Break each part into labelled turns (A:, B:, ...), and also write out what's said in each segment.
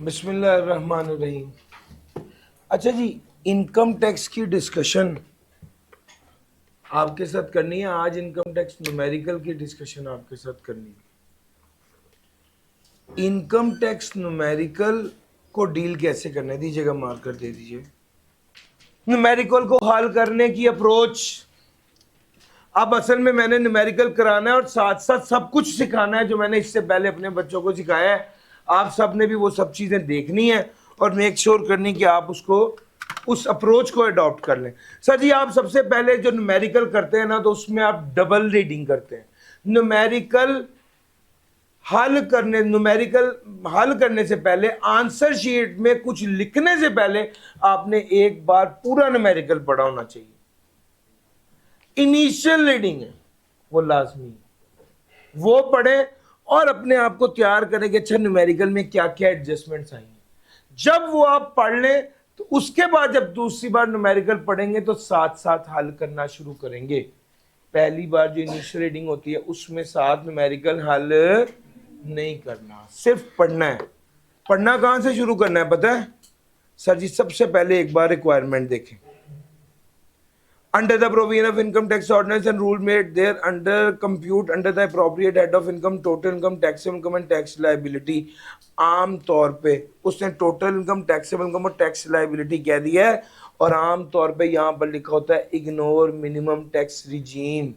A: बिस्मिल्लाहिर्रहमानिर्रहीम। अच्छा जी, income tax की डिस्कशन आपके साथ करनी है आज। इनकम टैक्स न्यूमेरिकल की डिस्कशन आपके साथ करनी है। इनकम टैक्स न्यूमेरिकल को डील कैसे करना है, दीजिएगा मार्कर दे दीजिए। न्यूमेरिकल को हल करने की अप्रोच, अब असल में मैंने न्यूमेरिकल कराना है और साथ साथ सब कुछ सिखाना है जो मैंने इससे पहले अपने बच्चों को सिखाया है। आप सब ने भी वो सब चीजें देखनी है और मेक श्योर करनी कि आप उसको उस अप्रोच को अडॉप्ट कर लें। सर जी, आप सबसे पहले जो न्यूमेरिकल करते हैं ना, तो उसमें आप डबल रीडिंग करते हैं। न्यूमेरिकल हल करने से पहले, आंसर शीट में कुछ लिखने से पहले आपने एक बार पूरा न्यूमेरिकल पढ़ा होना चाहिए। इनिशियल रीडिंग है वो लाजमी है, वो पढ़े और अपने आप को तैयार करें कि अच्छा न्यूमेरिकल में क्या क्या एडजस्टमेंट्स आई हैं। जब वो आप पढ़ लें तो उसके बाद जब दूसरी बार न्यूमेरिकल पढ़ेंगे तो साथ साथ हल करना शुरू करेंगे। पहली बार जो इनिशियल रीडिंग होती है उसमें साथ न्यूमेरिकल हल नहीं करना, सिर्फ पढ़ना है। पढ़ना कहां से शुरू करना है पता है सर जी? सबसे पहले एक बार रिक्वायरमेंट देखें। Under the provision of income tax ordinance and rule made there under compute under the appropriate head of income, total income, taxable income and tax liability। आम तौर पे उसने टोटल इनकम, टैक्सेबल इनकम और tax liability कह दिया है, और आम तौर पे यहां पर लिखा होता है इग्नोर मिनिमम टैक्स रिजीम।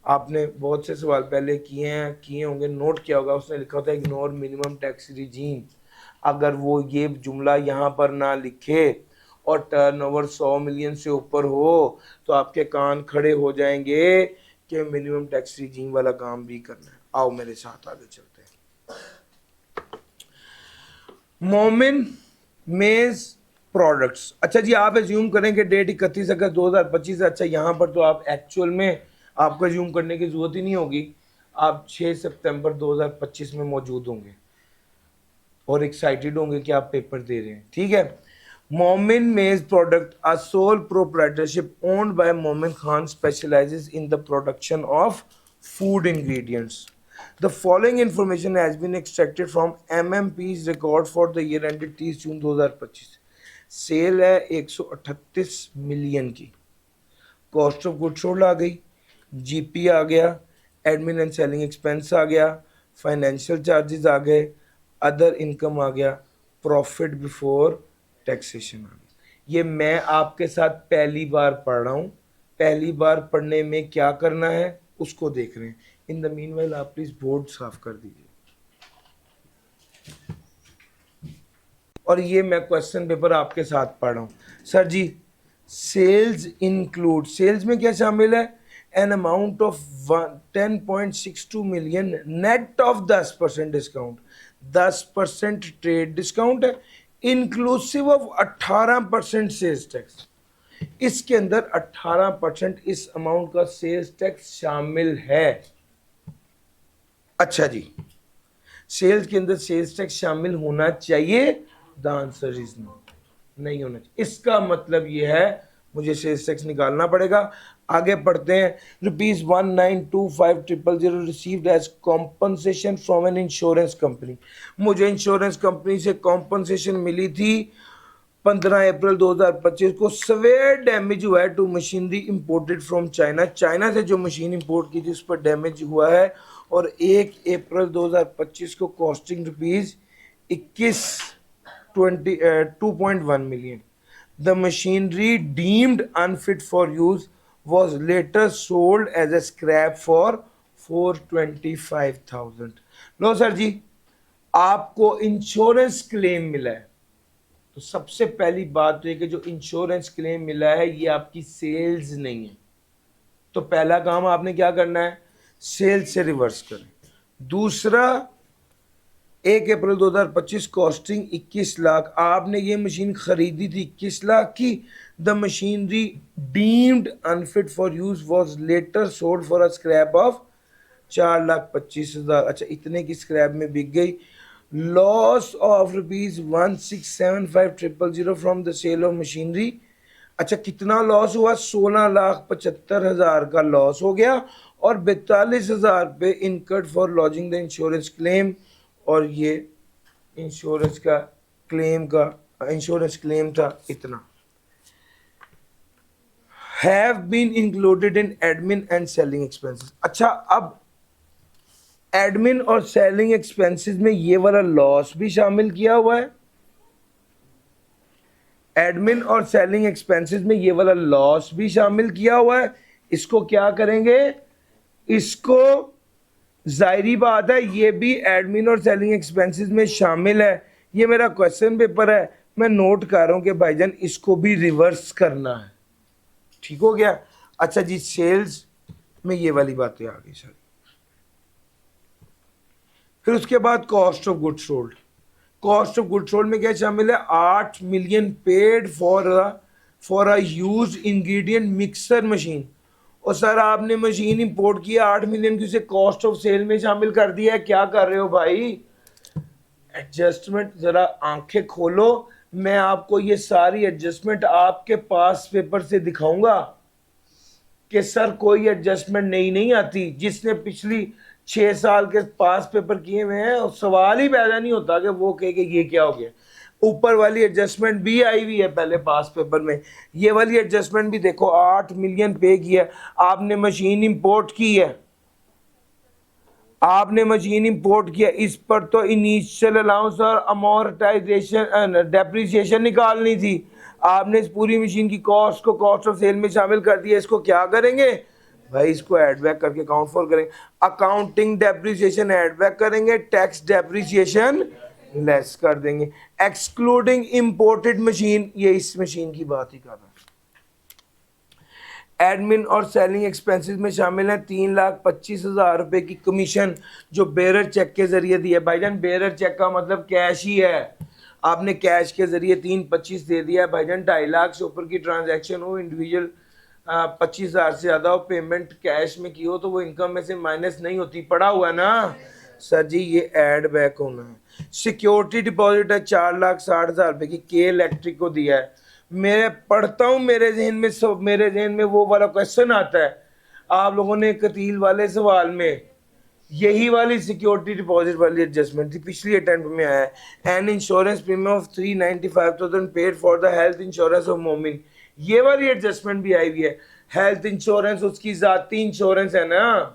A: आपने बहुत से सवाल पहले किए होंगे, नोट किया होगा, उसने लिखा होता है इग्नोर मिनिमम टैक्स रिजीम। अगर वो ये जुमला यहाँ पर ना लिखे और टर्नओवर 100 मिलियन से ऊपर हो तो आपके कान खड़े हो जाएंगे कि मिनिमम टैक्स रिजीम वाला काम भी करना है। आओ मेरे साथ आगे चलते हैं। मोमिन मेज प्रोडक्ट्स। अच्छा जी, आप एज्यूम करें कि डेट 31 अगस्त 2025 है। अच्छा, यहाँ पर तो आप एक्चुअल में आपको एज्यूम करने की जरूरत ही नहीं होगी, आप 6 सितंबर 2025 में मौजूद होंगे और एक्साइटेड होंगे कि आप पेपर दे रहे हैं। ठीक है। Momin maize product, a sole proprietorship owned by Momin Khan, specialises in the production of food ingredients. The following information has been extracted from MMP's record for the year ended 30 June 2025। Sale है 138 million की, cost of good sold आ गई, GP आ गया, admin and selling expense आ गया, financial charges आ गए, other income आ गया, प्रॉफिट बिफोर टैक्सेशन आ गया। ये मैं आपके साथ पहली बार पढ़ रहा हूँ। पहली बार पढ़ने में क्या करना है उसको देख रहे हैं। इन द मीनवाइल आप प्लीज बोर्ड साफ कर दीजिए। और ये मैं क्वेश्चन पेपर आपके साथ पढ़ रहा हूँ। सर जी, सेल्स इंक्लूड, सेल्स में क्या शामिल है? An amount of 10.62 million net of 10% discount. 10% trade discount है, इंक्लूसिव ऑफ 18% सेल्स टैक्स। इसके अंदर 18% इस अमाउंट का सेल्स टैक्स शामिल है। अच्छा जी, सेल्स के अंदर सेल्स टैक्स शामिल होना चाहिए? द आंसर इज नो, नहीं होना चाहिए। इसका मतलब ये है मुझे सेल्स टैक्स निकालना पड़ेगा। आगे पढ़ते हैं। ₹1925,000 received as compensation from an insurance company. मुझे इंश्योरेंस कंपनी से कॉम्पनसेशन मिली थी 15 अप्रैल 2025 को। सवेयर डैमेज हुआ है to machinery imported from China. China से जो मशीन इंपोर्ट की थी उस पर डैमेज हुआ है, और 1 अप्रैल 2025 को costing rupees 2.1 million. The machinery deemed unfit for use was later sold as a scrap for 425,000। लो सर जी, आपको इंश्योरेंस क्लेम मिला है, तो सबसे पहली बात तो ये कि जो इंश्योरेंस क्लेम मिला है ये आपकी सेल्स नहीं है, तो पहला काम आपने क्या करना है? सेल्स से रिवर्स करें। दूसरा, 1 अप्रैल 2025 कॉस्टिंग 21 लाख, आपने ये मशीन खरीदी थी 21 लाख की। The machinery deemed unfit for use was later sold for a scrap of 4,25,000। अच्छा, इतने की स्क्रैप में बिक गई। Loss of ₹1,675,000 from the sale of machinery. अच्छा, कितना लॉस हुआ? 16,75,000 का लॉस हो गया, और 42,000 पे incurred for lodging the insurance claim, और ये इंश्योरेंस का इंश्योरेंस क्लेम था इतना। Have been included in admin and selling expenses. अच्छा, अब एडमिन और सेलिंग एक्सपेंसेस में ये वाला लॉस भी शामिल किया हुआ है। एडमिन और सेलिंग एक्सपेंसेस में ये वाला लॉस भी शामिल किया हुआ है। इसको क्या करेंगे, इसको जाहिरी बात है ये भी एडमिन और सेलिंग एक्सपेंसेस में शामिल है। ये मेरा क्वेश्चन पेपर है, मैं नोट कर रहा हूं कि भाईजान इसको भी रिवर्स करना है। ठीक हो गया। अच्छा जी, सेल्स में ये वाली बातें आ गई सारी। फिर उसके बाद cost of good sold. Cost of good sold में क्या शामिल है, 8 million paid for a use ingredient mixer machine. और सर आपने मशीन इंपोर्ट किया 8 मिलियन की, उसे कॉस्ट ऑफ सेल में शामिल कर दिया है। क्या कर रहे हो भाई, एडजस्टमेंट जरा आंखें खोलो। मैं आपको ये सारी एडजस्टमेंट आपके पास पेपर से दिखाऊंगा कि सर कोई एडजस्टमेंट नहीं आती। जिसने पिछली 6 साल के पास पेपर किए हुए हैं, सवाल ही पैदा नहीं होता कि वो कहे कि ये क्या हो गया। ऊपर वाली एडजस्टमेंट भी आई हुई है पहले पास पेपर में। ये वाली एडजस्टमेंट भी देखो, 8 मिलियन पे किया। आपने मशीन इंपोर्ट की है, आपने मशीन इंपोर्ट किया, इस पर तो इनिशियल अलाउंस और अमोर्टाइजेशन डेप्रिसिएशन निकालनी थी। आपने इस पूरी मशीन की कॉस्ट को कॉस्ट ऑफ सेल में शामिल कर दिया। इसको क्या करेंगे भाई, इसको ऐड बैक करके अकाउंट फॉर करेंगे। अकाउंटिंग डेप्रिसिएशन ऐड बैक करेंगे, टैक्स डेप्रिसिएशन लेस कर देंगे। एक्सक्लूडिंग इंपोर्टेड मशीन, ये इस मशीन की बात ही कर रहा है। एडमिन और सेलिंग एक्सपेंसेस में शामिल है 3,25,000 रुपए की कमीशन जो बेरर चेक के जरिए दी है। भाईजान बेरर चेक का मतलब कैश ही है। आपने कैश के जरिए 3,25,000 दे दिया है भाईजान। 2.5 लाख से ऊपर की ट्रांजैक्शन हो, इंडिविजुअल 25,000 से ज़्यादा हो, पेमेंट कैश में की हो, तो वो इनकम में से माइनस नहीं होती। पड़ा हुआ ना सर जी, ये ऐड बैक होना है। सिक्योरिटी डिपॉजिट है 4,60,000 रुपए की, के इलेक्ट्रिक को दिया है। मैं पढ़ता हूँ, मेरे जहन में वो वाला क्वेश्चन आता है। आप लोगों ने कतील वाले सवाल में यही वाली सिक्योरिटी डिपॉजिट वाली एडजस्टमेंट थी, पिछली अटेम्प्ट में आया है। An insurance premium of 395,000 paid for the health insurance of मोमिन, ये वाली एडजस्टमेंट भी आई हुई है। हेल्थ इंश्योरेंस उसकी जाती इंश्योरेंस है ना।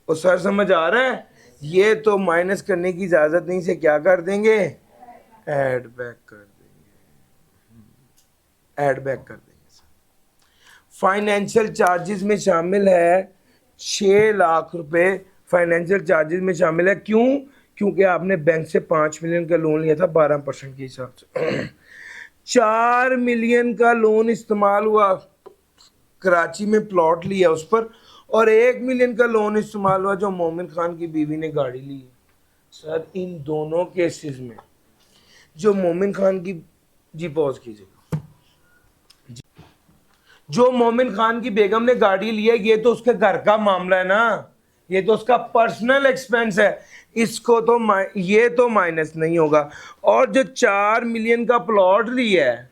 A: और सर समझ आ रहा है, ये तो माइनस करने की इजाजत नहीं, से क्या कर देंगे, ऐड बैक कर देंगे, ऐड बैक कर देंगे। फाइनेंशियल चार्जेस में शामिल है 6 लाख रुपए। फाइनेंशियल चार्जेस में शामिल है, क्यों, क्योंकि आपने बैंक से 5 मिलियन का लोन लिया था 12% के हिसाब से। 4 मिलियन का लोन इस्तेमाल हुआ, कराची में प्लॉट लिया उस पर, और 1 मिलियन का लोन इस्तेमाल हुआ जो मोमिन खान की बीवी ने गाड़ी ली है। सर इन दोनों केसेस में जो मोमिन खान की, जी पॉज कीजिएगा, जो मोमिन खान की बेगम ने गाड़ी ली है, ये तो उसके घर का मामला है ना, ये तो उसका पर्सनल एक्सपेंस है। इसको तो ये तो माइनस नहीं होगा। और जो 4 मिलियन का प्लॉट लिया है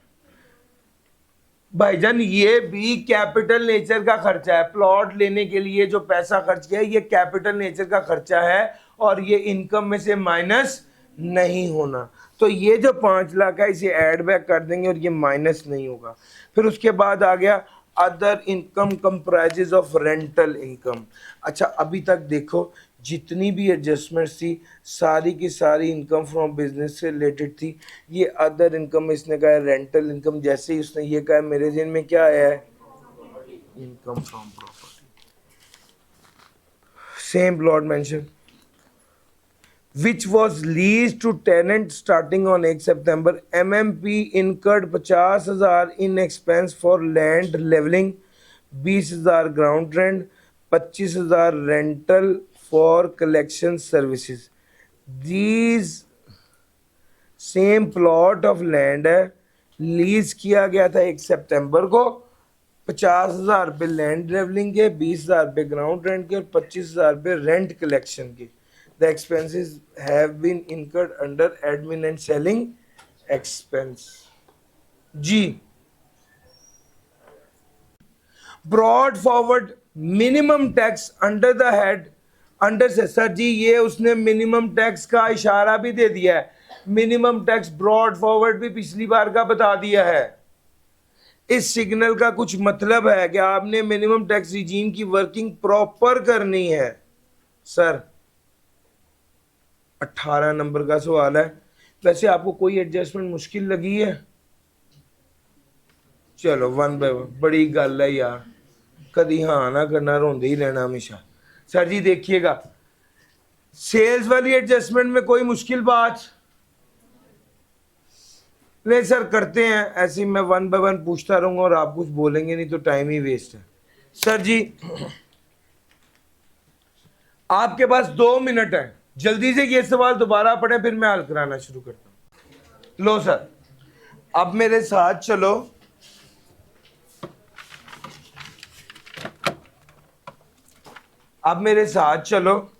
A: भाईजान, ये भी कैपिटल नेचर का खर्चा है। प्लॉट लेने के लिए जो पैसा खर्च किया है, ये कैपिटल नेचर का खर्चा है और ये इनकम में से माइनस नहीं होना। तो ये जो 5 लाख है इसे ऐड बैक कर देंगे और ये माइनस नहीं होगा। फिर उसके बाद आ गया other income comprises of rental income. अच्छा, अभी तक देखो जितनी भी एडजस्टमेंट्स थी सारी की सारी इनकम फ्रॉम बिजनेस से रिलेटेड थी। ये अदर इनकम इसने कहा है रेंटल इनकम, जैसे ही उसने ये कहा मेरे जहन में क्या आया है, income from property. Same plot mention which was leased to tenant starting on 8 September. MMP incurred 50,000 in expense for land leveling, 20,000 ground rent, 25,000 rental for collection services. These same plot of land है, lease किया गया था 1 सितंबर को। 50,000 रुपये land levelling के, 20,000 रुपये ground rent के और 25,000 रुपये रेंट कलेक्शन के। The expenses have been incurred under admin and selling expense. G. Brought forward minimum tax under the head under से सर जी ये उसने मिनिमम टैक्स का इशारा भी दे दिया है, मिनिमम टैक्स ब्रॉड फॉरवर्ड भी पिछली बार का बता दिया है। इस सिग्नल का कुछ मतलब है कि आपने मिनिमम टैक्स रिजीम की वर्किंग प्रॉपर करनी है। सर 18 नंबर का सवाल है, वैसे आपको कोई एडजस्टमेंट मुश्किल लगी है? चलो वन बाय वन, बड़ी गल है यार, कभी हाँ ना करना, रोंदे ही रहना हमेशा। सर जी देखिएगा, सेल्स वाली एडजस्टमेंट में कोई मुश्किल बात नहीं सर, करते हैं ऐसे ही, मैं वन बाय वन पूछता रहूंगा और आप कुछ बोलेंगे नहीं तो टाइम ही वेस्ट है। सर जी आपके पास 2 मिनट है, जल्दी से ये सवाल दोबारा पढ़े फिर मैं हल कराना शुरू करता हूं। लो सर अब मेरे साथ चलो, अब मेरे साथ चलो।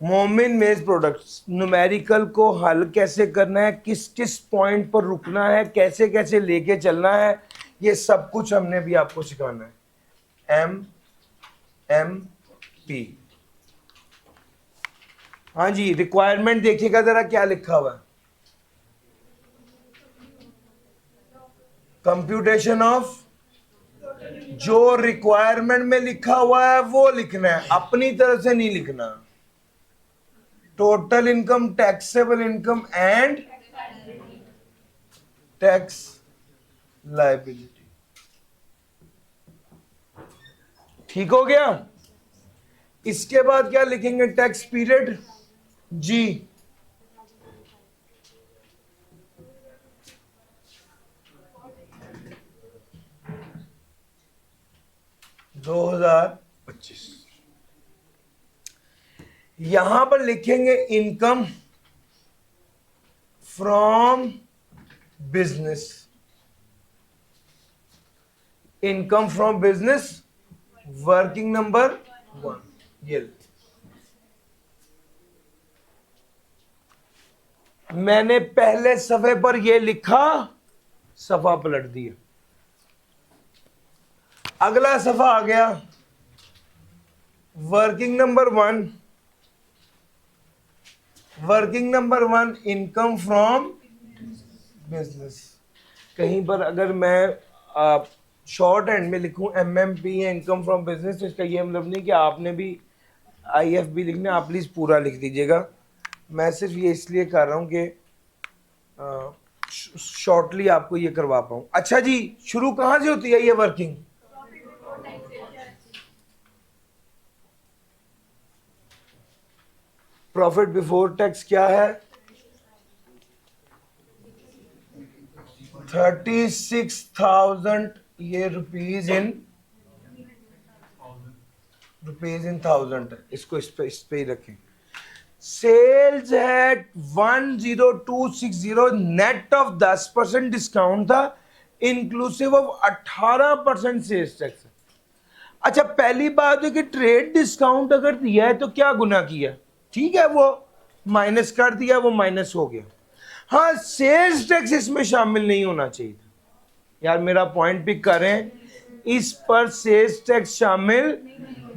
A: मोमिन मेज प्रोडक्ट्स न्यूमेरिकल को हल कैसे करना है, किस किस पॉइंट पर रुकना है, कैसे कैसे लेके चलना है, ये सब कुछ हमने भी आपको सिखाना है। MMP, हाँ जी, रिक्वायरमेंट देखिएगा जरा क्या लिखा हुआ है, कंप्यूटेशन ऑफ, जो रिक्वायरमेंट में लिखा हुआ है वो लिखना है, अपनी तरफ से नहीं लिखना। Total income, taxable income and tax liability, ठीक हो गया। इसके बाद क्या लिखेंगे, टैक्स पीरियड जी, $2025। यहां पर लिखेंगे income from business, income from business, working number 1, ये मैंने पहले सफे पर ये लिखा, सफा पलट दिया, अगला सफा आ गया, working number 1, working number 1 income from business. कहीं पर अगर मैं शॉर्ट हैंड में लिखूं MMP है, इनकम फ्रॉम बिजनेस, तो इसका ये मतलब नहीं कि आपने भी IFB लिखना, आप प्लीज पूरा लिख दीजिएगा। मैं सिर्फ ये इसलिए कर रहा हूं कि शॉर्टली आपको ये करवा पाऊं। अच्छा जी, शुरू कहां से होती है ये वर्किंग? प्रॉफिट बिफोर टैक्स क्या है? 36,000, ये रुपीज इन थाउजेंड है, इसको इस पे ही रखें। सेल्स है 10260, नेट ऑफ 10% डिस्काउंट था, इंक्लूसिव ऑफ 18% सेल्स टैक्स। अच्छा पहली बात है कि ट्रेड डिस्काउंट अगर दिया है तो क्या गुनाह किया, ठीक है वो माइनस कर दिया, वो माइनस हो गया। हाँ सेल्स टैक्स इसमें शामिल नहीं होना चाहिए था, यार मेरा पॉइंट पिक करें, इस पर सेल्स टैक्स शामिल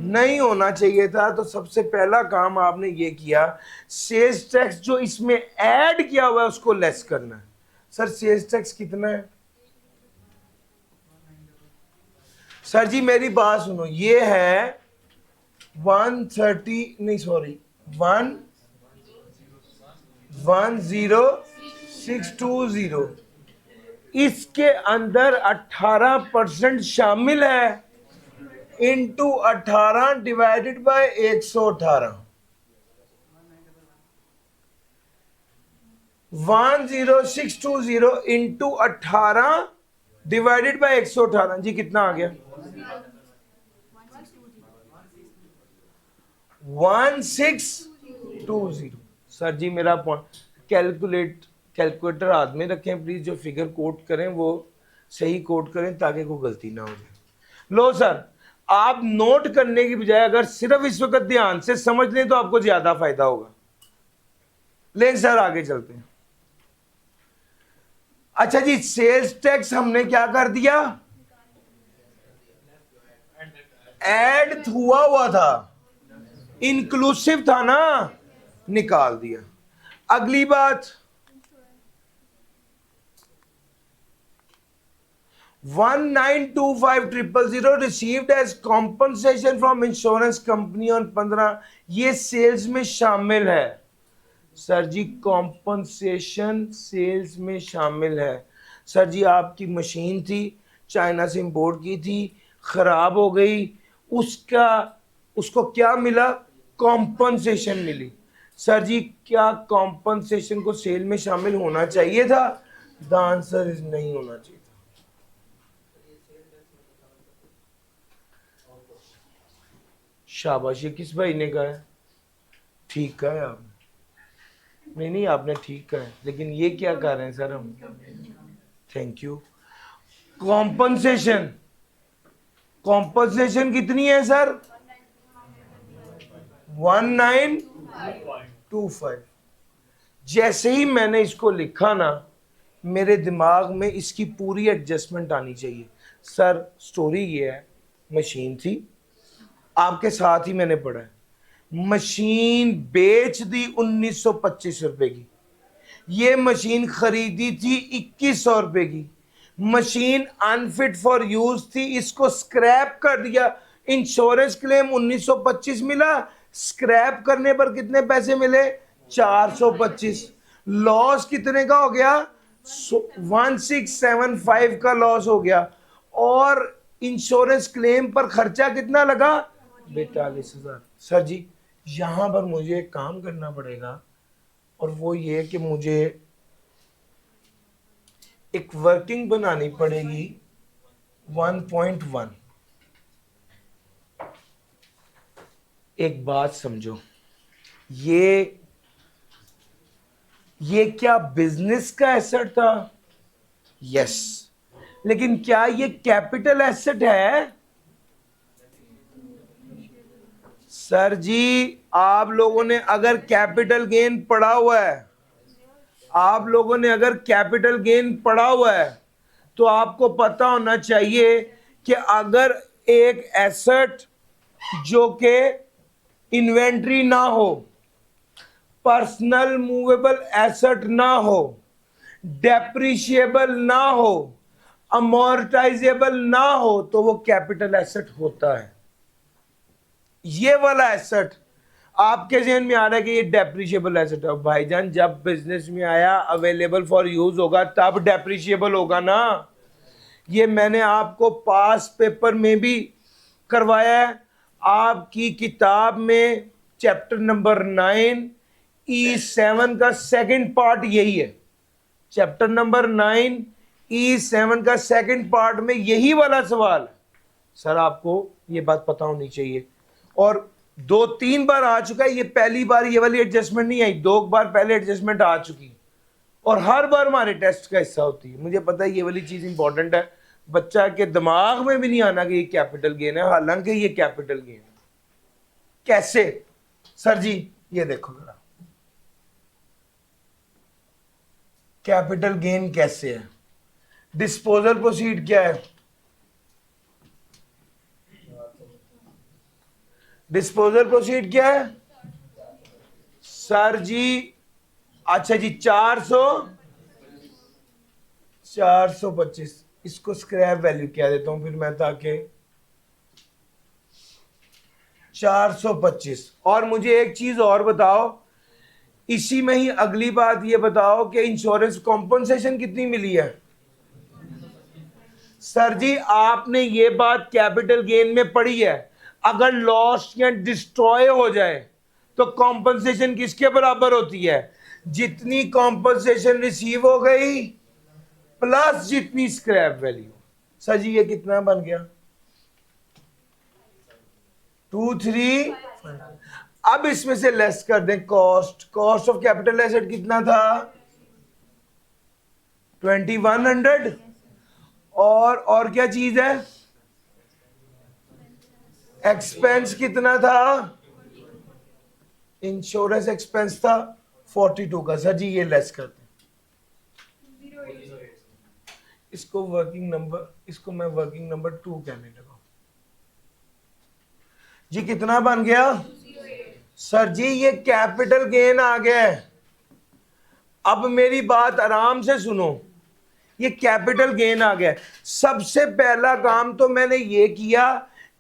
A: नहीं होना चाहिए था। तो सबसे पहला काम आपने ये किया, सेल्स टैक्स जो इसमें ऐड किया हुआ है उसको लेस करना है। सर सेल्स टैक्स कितना है? सर जी मेरी बात सुनो, ये है 130, नहीं सॉरी 10620, इसके अंदर 18% शामिल है, into 18 divided by 118, 10620 into 18 divided by 118, जी कितना आ गया? 1620। सर जी मेरा पॉइंट, कैलकुलेटर हाथ में रखें प्लीज, जो फिगर कोट करें वो सही कोट करें ताकि कोई गलती ना हो जाए। लो सर आप नोट करने की बजाय अगर सिर्फ इस वक्त ध्यान से समझ लें तो आपको ज्यादा फायदा होगा। लेकिन सर आगे चलते हैं। अच्छा जी सेल्स टैक्स हमने क्या कर दिया, ऐड हुआ था, इंक्लूसिव था ना, निकाल दिया। अगली बात, 1925000 received as compensation from insurance company on 15, ये सेल्स में शामिल है। सर जी कॉम्पनसेशन सेल्स में शामिल है। सर जी आपकी मशीन थी, चाइना से इंपोर्ट की थी, खराब हो गई, उसको क्या मिला? कॉम्पनसेशन मिली। सर जी क्या कॉम्पनसेशन को सेल में शामिल होना चाहिए था? द आंसर इज नहीं होना चाहिए था। शाबाश, ये किस भाई ने कहा है? ठीक कहा है आपने। नहीं आपने ठीक कहा है, लेकिन ये क्या कर रहे हैं सर हम? Thank you. कॉम्पनसेशन, कॉम्पनसेशन कितनी है सर? 1925। जैसे ही मैंने इसको लिखा ना, मेरे दिमाग में इसकी पूरी एडजस्टमेंट आनी चाहिए। सर स्टोरी ये है, मशीन थी, आपके साथ ही मैंने पढ़ा है, मशीन बेच दी 1925 रुपए की, ये मशीन खरीदी थी 2100 रुपए की, मशीन अनफिट फॉर यूज थी, इसको स्क्रैप कर दिया, इंश्योरेंस क्लेम 1925 मिला, स्क्रैप करने पर कितने पैसे मिले? 425। लॉस कितने का हो गया? 1675 का लॉस हो गया। और इंश्योरेंस क्लेम पर खर्चा कितना लगा? 42,000। सर जी यहां पर मुझे एक काम करना पड़ेगा, और वो ये कि मुझे एक वर्किंग बनानी पड़ेगी 1.1। एक बात समझो, ये क्या बिजनेस का एसेट था? यस, लेकिन क्या ये कैपिटल एसेट है? सर जी आप लोगों ने अगर कैपिटल गेन पढ़ा हुआ है, आप लोगों ने अगर कैपिटल गेन पढ़ा हुआ है, तो आपको पता होना चाहिए कि अगर एक एसेट जो कि इन्वेंट्री ना हो, पर्सनल मूवेबल एसेट ना हो, डेप्रिशिएबल ना हो, अमोर्टाइजेबल ना हो, तो वो कैपिटल एसेट होता है। ये वाला एसेट आपके जहन में आ रहा है कि ये डेप्रिशिएबल एसेट है, भाईजान जब बिजनेस में आया अवेलेबल फॉर यूज होगा तब डेप्रिशिएबल होगा ना। ये मैंने आपको पास पेपर में भी करवाया है, आपकी किताब में चैप्टर नंबर 9 E7 का सेकंड पार्ट यही है। चैप्टर नंबर 9 E7 का सेकंड पार्ट में यही वाला सवाल है। सर आपको ये बात पता होनी चाहिए, और 2-3 बार आ चुका है, ये पहली बार ये वाली एडजस्टमेंट नहीं आई, 2 बार पहले एडजस्टमेंट आ चुकी, और हर बार हमारे टेस्ट का हिस्सा होती है। मुझे पता है ये वाली चीज इंपॉर्टेंट है, बच्चा के दिमाग में भी नहीं आना कि ये कैपिटल गेन है, हालांकि ये कैपिटल गेन है। कैसे? सर जी ये देखो जरा, कैपिटल गेन कैसे है? डिस्पोजल प्रोसीड क्या है? डिस्पोजल प्रोसीड क्या है सर जी? अच्छा जी 425, इसको स्क्रैप वैल्यू क्या देता हूं फिर मैं, ताकि 425। और मुझे एक चीज और बताओ, इसी में ही अगली बात ये बताओ कि इंश्योरेंस कॉम्पनसेशन कितनी मिली है? सर जी आपने ये बात कैपिटल गेन में पढ़ी है, अगर लॉस या डिस्ट्रॉय हो जाए तो कॉम्पनसेशन किसके बराबर होती है? जितनी कॉम्पनसेशन रिसीव हो गई प्लस जितनी स्क्रैप वैल्यू। सर जी ये कितना बन गया? 23। अब इसमें से लेस कर दें कॉस्ट ऑफ कैपिटल एसेट कितना था? 2100। और क्या चीज है? एक्सपेंस कितना था? इंश्योरेंस एक्सपेंस था 42 का। सर जी ये लेस कर दें, इसको मैं वर्किंग नंबर 2 कहने लगा। जी कितना बन गया सर जी? ये कैपिटल गेन आ गया है। अब मेरी बात आराम से सुनो, ये कैपिटल गेन आ गया। सबसे पहला काम तो मैंने ये किया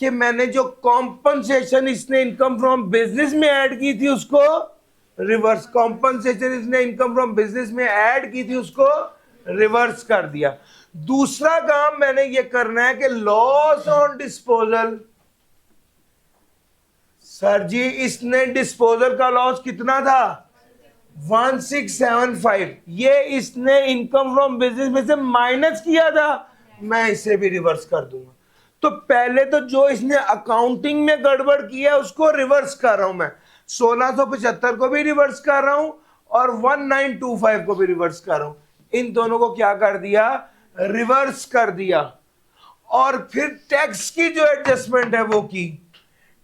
A: कि मैंने जो कॉम्पनसेशन इसने इनकम फ्रॉम बिजनेस में ऐड की थी उसको रिवर्स, कॉम्पनसेशन इसने इनकम फ्रॉम बिजनेस में ऐड की थी उसको रिवर्स कर दिया। दूसरा काम मैंने ये करना है कि लॉस ऑन डिस्पोजल, सर जी इसने डिस्पोजल का लॉस कितना था 1675, ये इसने इनकम फ्रॉम बिजनेस में से माइनस किया था, मैं इसे भी रिवर्स कर दूंगा। तो पहले तो जो इसने अकाउंटिंग में गड़बड़ किया उसको रिवर्स कर रहा हूं मैं, 1675 को भी रिवर्स कर रहा हूं और 1925 को भी रिवर्स कर रहा हूं। इन दोनों को क्या कर दिया, रिवर्स कर दिया। और फिर टैक्स की जो एडजस्टमेंट है वो की।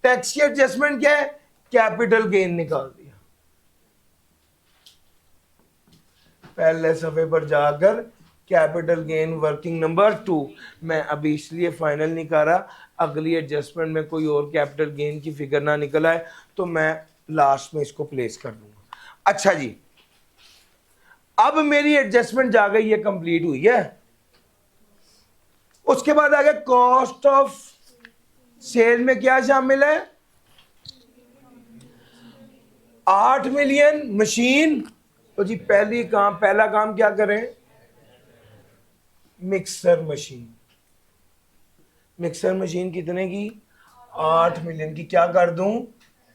A: टैक्स की एडजस्टमेंट क्या है, कैपिटल गेन निकाल दिया। पहले सफे पर जाकर कैपिटल गेन वर्किंग नंबर 2, मैं अभी इसलिए फाइनल नहीं कर रहा, अगली एडजस्टमेंट में कोई और कैपिटल गेन की फिगर ना निकल आए तो मैं लास्ट में इसको प्लेस कर दूंगा। अच्छा जी, अब मेरी एडजस्टमेंट जा गई, ये कंप्लीट हुई है। उसके बाद आ गया कॉस्ट ऑफ सेल में क्या शामिल है, 8 मिलियन मशीन। तो जी पहला काम क्या करें, मिक्सर मशीन। मिक्सर मशीन कितने की, 8 मिलियन की, क्या कर दूं,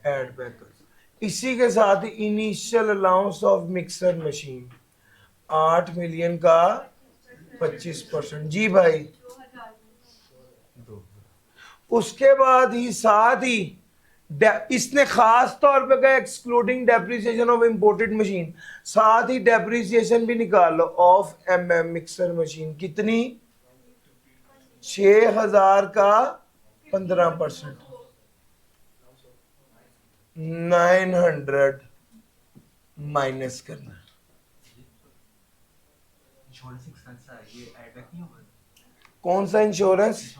A: ऐड बैक कर दूं। इसी के साथ initial allowance of mixer machine 8 million का 25%। जी भाई, उसके बाद ही साथ ही इसने खास तौर पे कहा excluding depreciation of imported machine, साथ ही डेप्रिसिएशन भी निकाल लो ऑफ मिक्सर मशीन। कितनी, 6000 का 15%, 900 माइनस करना। कौन सा इंश्योरेंस,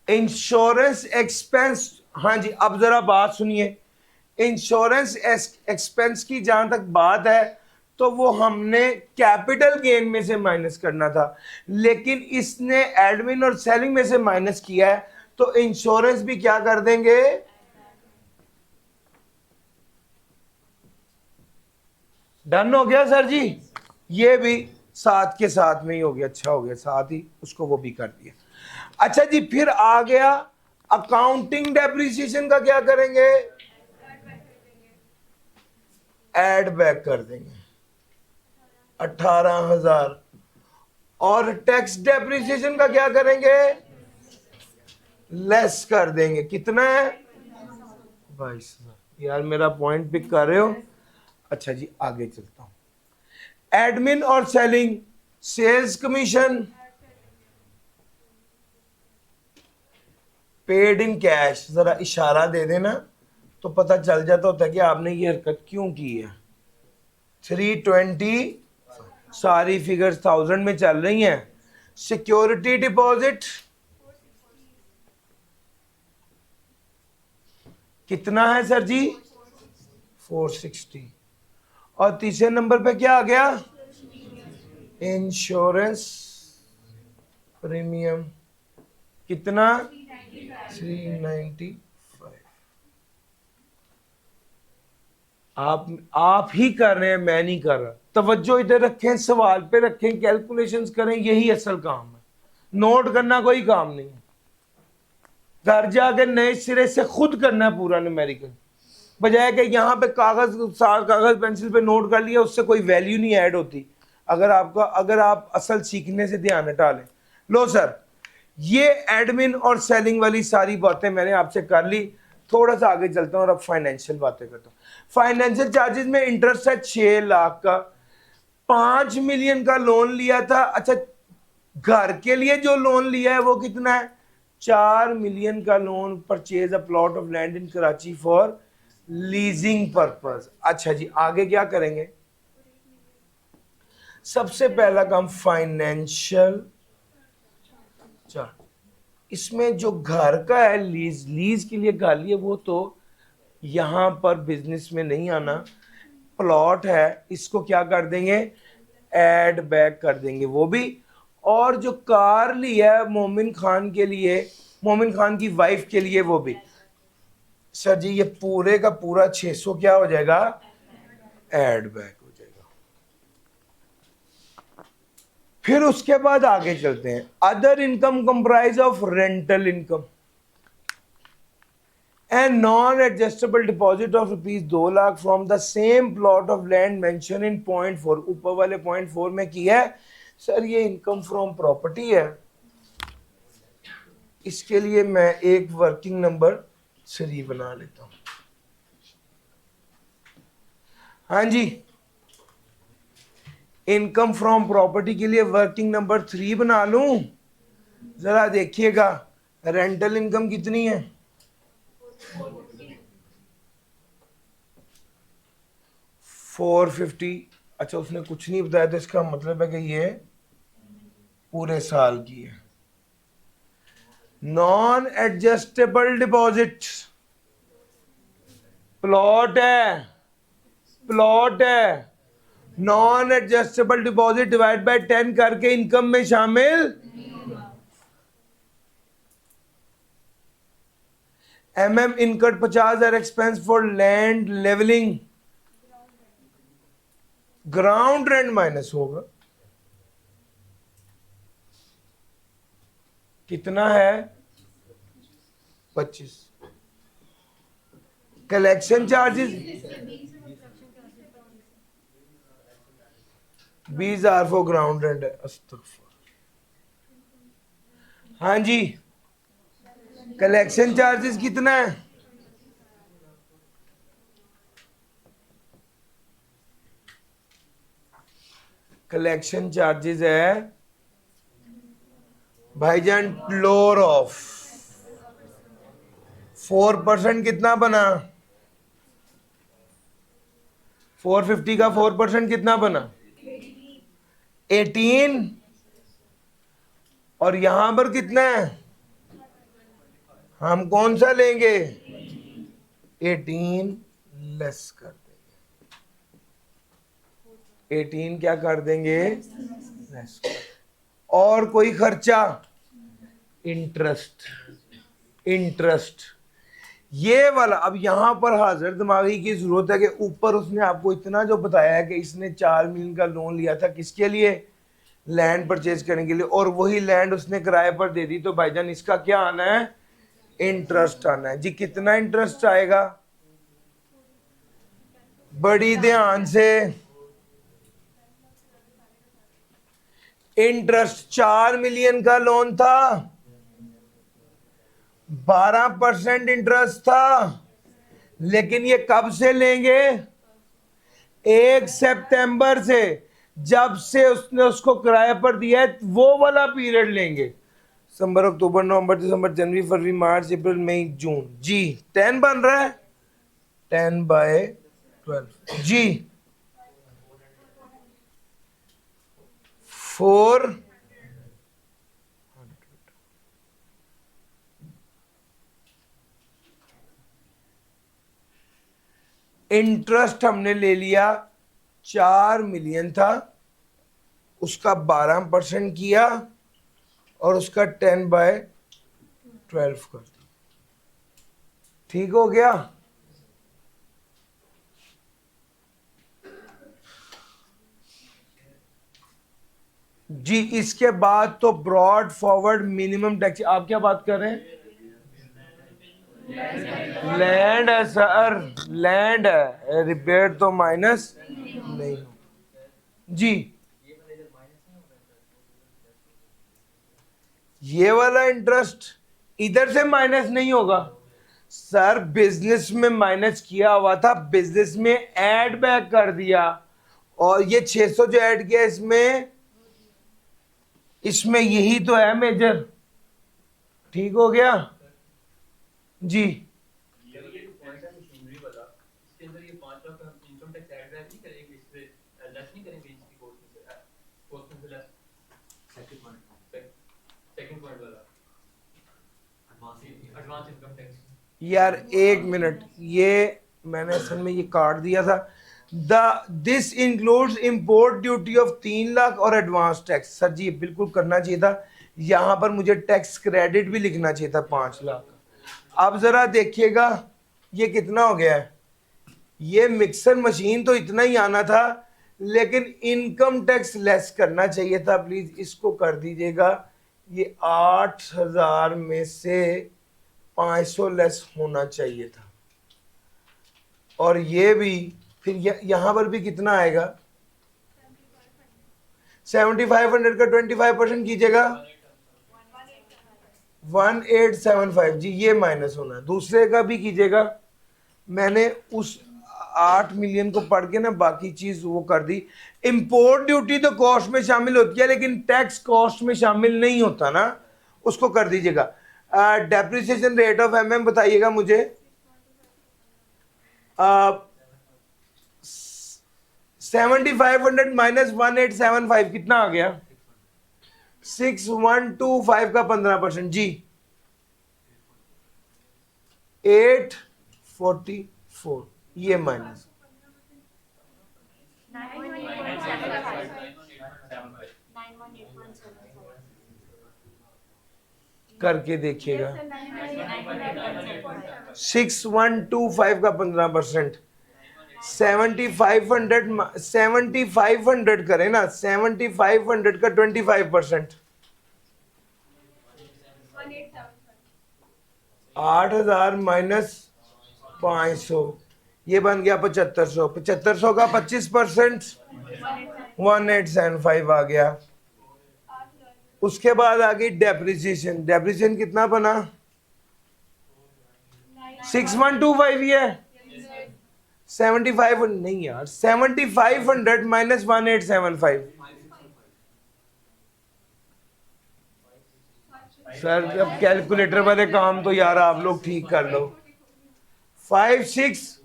A: इंश्योरेंस एक्सपेंस। हाँ जी, अब जरा बात सुनिए, इंश्योरेंस एक्सपेंस की जहां तक बात है तो वो हमने कैपिटल गेन में से माइनस करना था, लेकिन इसने एडमिन और सेलिंग में से माइनस किया है, तो इंश्योरेंस भी क्या कर देंगे, डन हो गया सर जी। ये भी साथ के साथ में ही हो गया, अच्छा हो गया, साथ ही उसको वो भी कर दिया। अच्छा जी, फिर आ गया अकाउंटिंग डेप्रिसिएशन का क्या करेंगे, ऐड बैक कर देंगे 18,000। और टैक्स डेप्रिसिएशन का क्या करेंगे, लेस कर देंगे, कितना है 22,000। यार मेरा पॉइंट पिक कर रहे हो। अच्छा जी, आगे चलता हूं। एडमिन और selling, sales commission paid in cash, जरा इशारा दे देना तो पता चल जाता होता है कि आपने ये हरकत क्यों की है। 320, सारी फिगर्स 1000 में चल रही हैं। सिक्योरिटी डिपॉजिट कितना है सर जी, 460। और तीसरे नंबर पे क्या आ गया, इंश्योरेंस प्रीमियम, कितना 395। आप ही कर रहे हैं, मैं नहीं कर रहा। तवज्जो इधर रखें, सवाल पे रखें, कैलकुलेशंस करें, यही असल काम है। नोट करना कोई काम नहीं है, घर जाके नए सिरे से खुद करना है पूरा न्यूमेरिकल, बजाय कि यहाँ पे कागज पेंसिल पे नोट कर लिया, उससे कोई वैल्यू नहीं ऐड होती अगर आप असल सीखने से ध्यान हटा लें। लो सर, ये एडमिन और सेलिंग वाली सारी बातें मैंने आपसे कर ली। थोड़ा सा आगे चलता हूँ और अब फाइनेंशियल बातें करता हूँ। फाइनेंशियल चार्जेस में इंटरेस्ट है 6 लाख का, 5 मिलियन का लोन लिया था। अच्छा, घर के लिए जो लोन लिया है वो कितना है, 4 मिलियन का loan, purchase a plot of land in Karachi for leasing purpose. अच्छा जी, आगे क्या करेंगे, सबसे पहला काम फाइनेंशियल चार्ट। इसमें जो घर का है, लीज, लीज के लिए घर लिए, वो तो यहाँ पर बिजनेस में नहीं आना। प्लॉट है, इसको क्या कर देंगे, ऐड बैक कर देंगे वो भी। और जो कार लिया है मोमिन खान के लिए, मोमिन खान की वाइफ के लिए, वो भी। सर जी ये पूरे का पूरा 600 क्या हो जाएगा, ऐड बैक हो जाएगा। फिर उसके बाद आगे चलते हैं। Other income comprise of rental income and non-adjustable deposit of rupees 2 lakh from the same plot of land mentioned in point 4। ऊपर वाले point 4 में किया है सर, ये इनकम फ्रॉम प्रॉपर्टी है। इसके लिए मैं एक वर्किंग नंबर 3 बना लेता हूं। हाँ जी, इनकम फ्रॉम प्रॉपर्टी के लिए वर्किंग नंबर 3 बना लूं। जरा देखिएगा रेंटल इनकम कितनी है, 450। अच्छा उसने कुछ नहीं बताया, तो इसका मतलब है कि ये पूरे साल की है। नॉन एडजस्टेबल डिपॉजिट, प्लॉट है, प्लॉट है, non adjustable deposit divide by 10 करके इनकम में शामिल। इनकट 50,000 expense for land levelling, ground rent minus होगा, कितना है, 25। Collection charges 20,000 for ground rent है। अस्तगफुर। हाँ जी, कलेक्शन चार्जेस कितना है, कलेक्शन चार्जेस है भाईजान फ्लोर ऑफ 4%, कितना बना, 450 का 4% कितना बना, 18। और यहां पर कितना है, हम कौन सा लेंगे, 18 लेस कर देंगे, 18 क्या कर देंगे, लेस कर। और कोई खर्चा, इंटरेस्ट, इंटरेस्ट ये वाला। अब यहां पर हाजिर दिमागी की जरूरत है कि ऊपर उसने आपको इतना जो बताया है कि इसने 4 मिलियन का लोन लिया था, किसके लिए, लैंड परचेज करने के लिए, और वही लैंड उसने किराए पर दे दी। तो भाईजान इसका क्या आना है, इंटरेस्ट आना है जी। कितना इंटरेस्ट आएगा, बड़ी ध्यान से, इंटरेस्ट 4 मिलियन का लोन था, 12% इंटरेस्ट था, लेकिन ये कब से लेंगे, 1 सितंबर से, जब से उसने उसको किराए पर दिया है वो वाला पीरियड लेंगे। सितंबर, अक्टूबर, नवंबर, दिसंबर, जनवरी, फरवरी, मार्च, अप्रैल, मई, जून जी। 10 बन रहा है, 10/12 जी। 400। इंटरेस्ट हमने ले लिया, 4 मिलियन था, उसका 12% किया और उसका 10/12 कर दिया। ठीक हो गया जी। इसके बाद तो ब्रॉड फॉरवर्ड मिनिमम टैक्स। आप क्या बात कर रहे हैं, लैंड है सर, लैंड है, रिपेयर तो माइनस नहीं हो जी। ये वाला इंटरेस्ट इधर से माइनस नहीं होगा सर, बिजनेस में माइनस किया हुआ था, बिजनेस में ऐड बैक कर दिया, और ये 600 जो ऐड किया इसमें, इसमें यही तो है मेजर। ठीक हो गया जी। यार एक मिनट, ये मैंने असल में ये काट दिया था। This includes import duty of 3 lakh और एडवांस टैक्स। सर जी बिल्कुल करना चाहिए था, यहाँ पर मुझे टैक्स क्रेडिट भी लिखना चाहिए था 5 लाख। अब जरा देखिएगा ये कितना हो गया है। ये मिक्सर मशीन तो इतना ही आना था, लेकिन इनकम टैक्स लेस करना चाहिए था। प्लीज इसको कर दीजिएगा। ये 8,000 में से 500 लेस होना चाहिए था। और ये भी फिर यहां पर भी कितना आएगा? 7500 का 25% कीजिएगा, 1875 जी, ये माइनस होना है। दूसरे का भी कीजिएगा। मैंने उस 8 मिलियन को पढ़ के ना बाकी चीज वो कर दी। इंपोर्ट ड्यूटी तो कॉस्ट में शामिल होती है, लेकिन टैक्स कॉस्ट में शामिल नहीं होता ना, उसको कर दीजिएगा। डेप्रिसिएशन रेट ऑफ एमएम बताइएगा मुझे। 7500 माइनस 1875 कितना आ गया? 6125 का 15% जी, 844, ये माइनस करके देखिएगा। 6125 का 15%, 7500 करें ना, 7500 का 25%, 8,000 माइनस 500, ये बन गया 7500। 7500 का 25%, 1875 आ गया। उसके बाद आ गई डेप्रिसिएशन। डेप्रिसिएशन कितना बना? 6125 ही है। 75 नहीं यार, 7500 माइनस 1875। सर अब कैलकुलेटर वाले काम तो यार आप लोग ठीक कर लो। 56,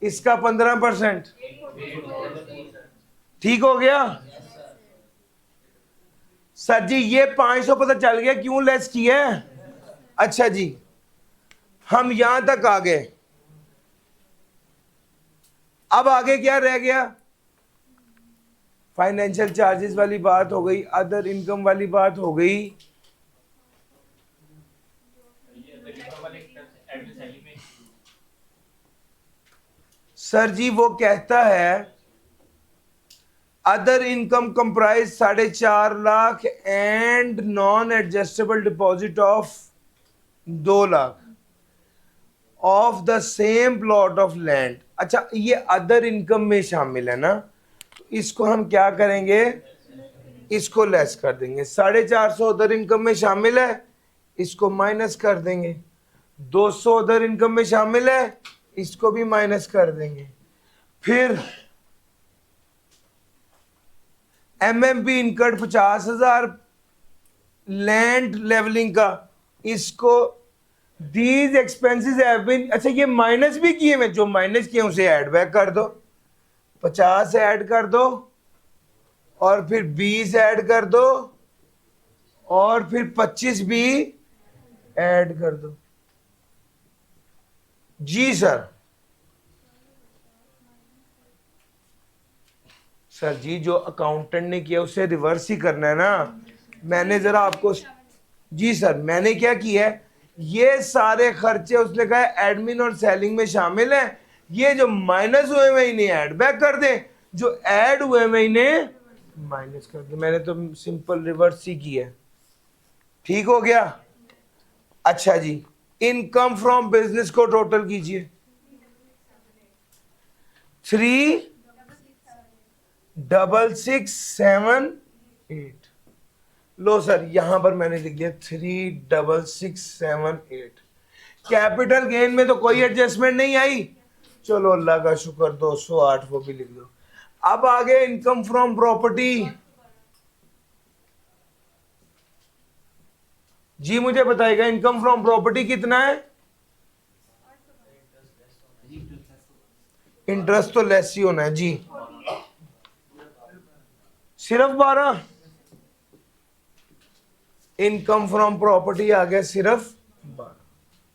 A: इसका 15%, ठीक हो गया। सर जी ये 500 पता चल गया क्यों लेस किया है। अच्छा जी, हम यहां तक आ गए। अब आगे क्या रह गया? फाइनेंशियल चार्जेस वाली बात हो गई, अदर इनकम वाली बात हो गई। सर जी वो कहता है other income comprise 4.5 lakh and non adjustable deposit of 2 lakh of the same plot of land. अच्छा ये अदर इनकम में शामिल है ना, तो इसको हम क्या करेंगे? इसको लेस कर देंगे। 450 अदर इनकम में शामिल है, इसको माइनस कर देंगे। 200 अदर इनकम में शामिल है, इसको भी माइनस कर देंगे। फिर एमएमपी इनकट 50,000 लैंड लेवलिंग का, इसको दीज एक्सपेंसेस हैव बीन, अच्छा ये माइनस भी किए मैं, जो माइनस किए उसे ऐड बैक कर दो। 50 ऐड कर दो और फिर 20 ऐड कर दो और फिर 25 भी ऐड कर दो। जी सर। सर जी जो अकाउंटेंट ने किया उसे रिवर्स ही करना है ना। मैंने जरा आपको, जी सर मैंने क्या किया है, ये सारे खर्चे उसने कहा एडमिन और सेलिंग में शामिल है, ये जो माइनस हुए में इन्हें ऐड बैक कर दे, जो ऐड हुए में इन्हें माइनस कर दे। मैंने तो सिंपल रिवर्स ही किया। ठीक हो गया। अच्छा जी, इनकम फ्रॉम बिजनेस को टोटल कीजिए। 36678। लो सर यहां पर मैंने लिख दिया 36678। कैपिटल गेन में तो कोई एडजस्टमेंट नहीं आई, चलो अल्लाह का शुक्र, 208 वो भी लिख दो। अब आगे इनकम फ्रॉम प्रॉपर्टी। जी मुझे बताइएगा इनकम फ्रॉम प्रॉपर्टी कितना है? इंटरेस्ट तो लेस ही होना है जी, सिर्फ 12। इनकम फ्रॉम प्रॉपर्टी आ गया सिर्फ 12।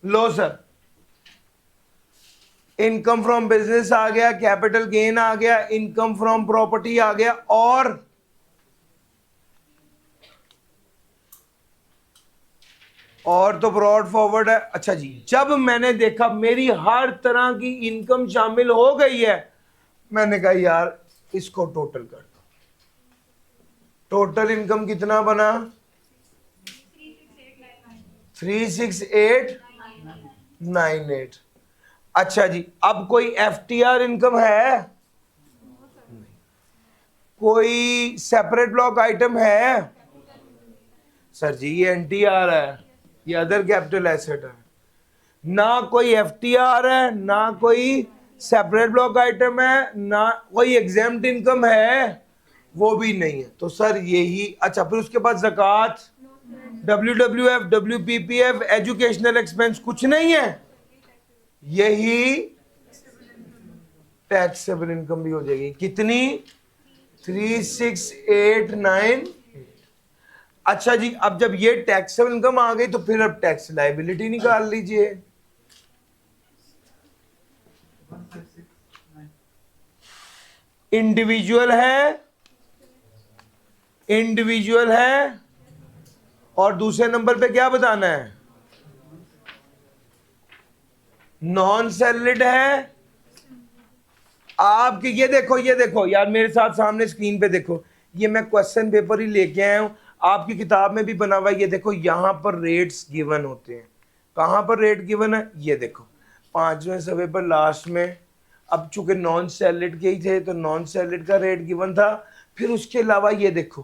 A: लो सर, इनकम फ्रॉम बिजनेस आ गया, कैपिटल गेन आ गया, इनकम फ्रॉम प्रॉपर्टी आ गया, और तो ब्रॉड फॉरवर्ड है। अच्छा जी, जब मैंने देखा मेरी हर तरह की इनकम शामिल हो गई है, मैंने कहा यार इसको टोटल कर दो। टोटल इनकम कितना बना? 36898। अच्छा जी, अब कोई एफटीआर इनकम है? कोई सेपरेट ब्लॉक आइटम है? सर जी ये एनटीआर है, ये अदर कैपिटल एसेट है। ना कोई एफटीआर है, ना कोई सेपरेट ब्लॉक आइटम है, ना कोई एग्जेम्प्ट इनकम है, वो भी नहीं है। तो सर यही। अच्छा, फिर उसके बाद ज़कात, WWF, WPPF, एजुकेशनल एक्सपेंस कुछ नहीं है, यही टैक्सेबल इनकम भी हो जाएगी। कितनी? 3689। अच्छा जी, अब जब ये टैक्सेबल इनकम आ गई तो फिर अब टैक्स लायबिलिटी निकाल लीजिए। इंडिविजुअल है, इंडिविजुअल है, और दूसरे नंबर पे क्या बताना है? नॉन सैलरीड है। आपके ये देखो, ये देखो यार, मेरे साथ सामने स्क्रीन पे देखो, ये मैं क्वेश्चन पेपर ही लेके आया हूं, आपकी किताब में भी बना हुआ है। ये देखो यहां पर रेट्स गिवन होते हैं। कहां पर रेट गिवन है? ये देखो 5वें सफ़े पर लास्ट में। अब चूंकि नॉन सैलरीड के ही थे तो नॉन सैलरीड का रेट गिवन था। फिर उसके अलावा ये देखो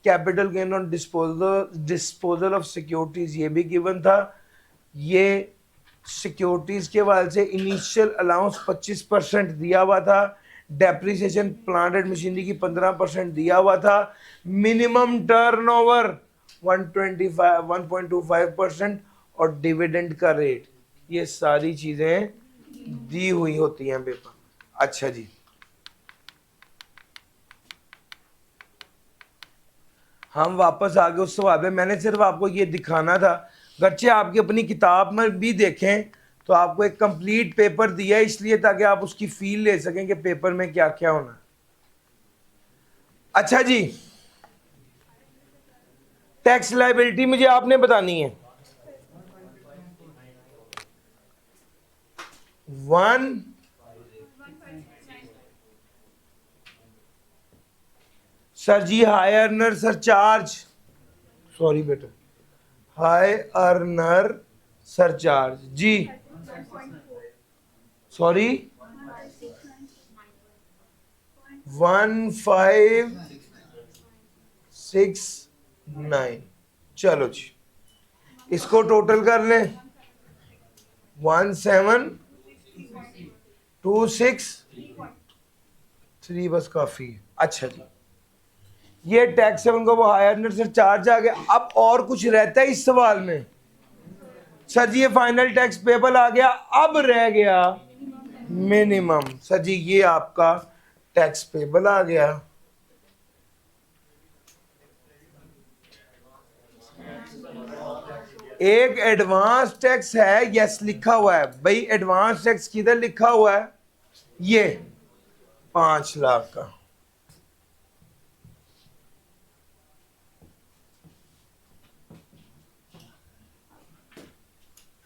A: capital gain on disposal of securities, ये भी गिवन था। ये सिक्योरिटीज के वाले से इनिशियल अलाउंस 25% दिया हुआ था। डेप्रिसिएशन प्लांट एंड मशीनरी की 15% दिया हुआ था। मिनिमम टर्नओवर 1.25% और डिविडेंड का रेट, ये सारी चीजें दी हुई होती हैं पेपर। अच्छा जी, हम वापस आ गए उस सवाल पे। मैंने सिर्फ आपको ये दिखाना था, गर्चे आपकी अपनी किताब में भी देखें तो आपको एक कंप्लीट पेपर दिया है, इसलिए ताकि आप उसकी फील ले सकें कि पेपर में क्या क्या होना। अच्छा जी, टैक्स लायबिलिटी मुझे आपने बतानी है। 1 सर जी हाई अर्नर सरचार्ज, सॉरी बेटा, हाई अर्नर सरचार्ज जी, सॉरी 1569। चलो जी, इसको टोटल कर लें। 1726.3 बस काफी है। अच्छा जी, ये टैक्स सेवन को वो हायर से चार्ज आ गया। अब और कुछ रहता है इस सवाल में? सर जी ये फाइनल टैक्स पेबल आ गया, अब रह गया मिनिमम। सर जी ये आपका टैक्स पेबल आ गया। एक एडवांस टैक्स है, यस लिखा हुआ है भाई। एडवांस टैक्स किधर लिखा हुआ है? ये 5 लाख का।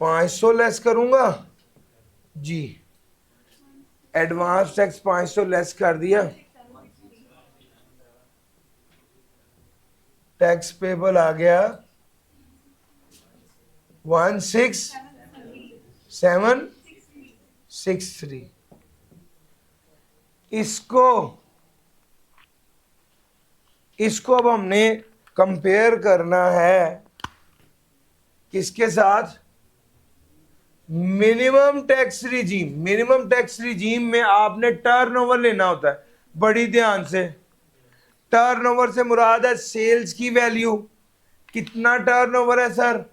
A: $500 लेस करूंगा जी, एडवांस टैक्स 500 लेस कर दिया। टैक्स पेबल आ गया 16763। इसको अब हमने कंपेयर करना है किसके साथ? Minimum tax regime. Minimum tax regime में आपने टर्नओवर लेना होता है, बड़ी ध्यान से। टर्नओवर से मुराद है सेल्स की वैल्यू। कितना टर्नओवर है सर?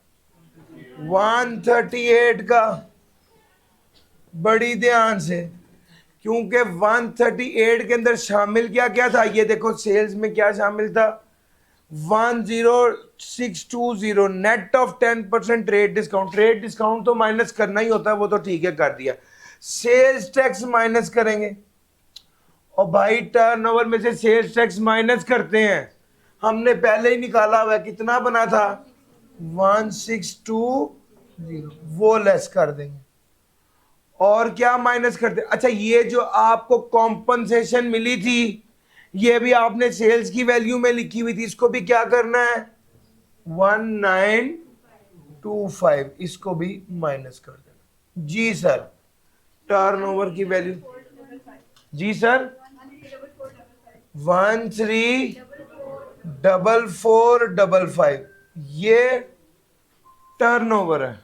A: 138 का। बड़ी ध्यान से, क्योंकि 138 के अंदर शामिल क्या क्या था? ये देखो सेल्स में क्या शामिल था? 1620 net of 10% trade discount. Trade discount तो माइनस करना ही होता है, वो तो ठीक है कर दिया। सेल्स टैक्स माइनस करेंगे, और भाई टर्नओवर में से सेल्स टैक्स माइनस करते हैं, हमने पहले ही निकाला हुआ है, कितना बना था 1620, वो लेस कर देंगे। और क्या माइनस करते, अच्छा ये जो आपको कॉम्पनसेशन मिली थी, ये भी आपने सेल्स की वैल्यू में लिखी हुई थी, इसको भी क्या करना है 1925, इसको भी माइनस कर देना। जी सर, टर्नओवर की वैल्यू, जी सर 134455, ये टर्नओवर है।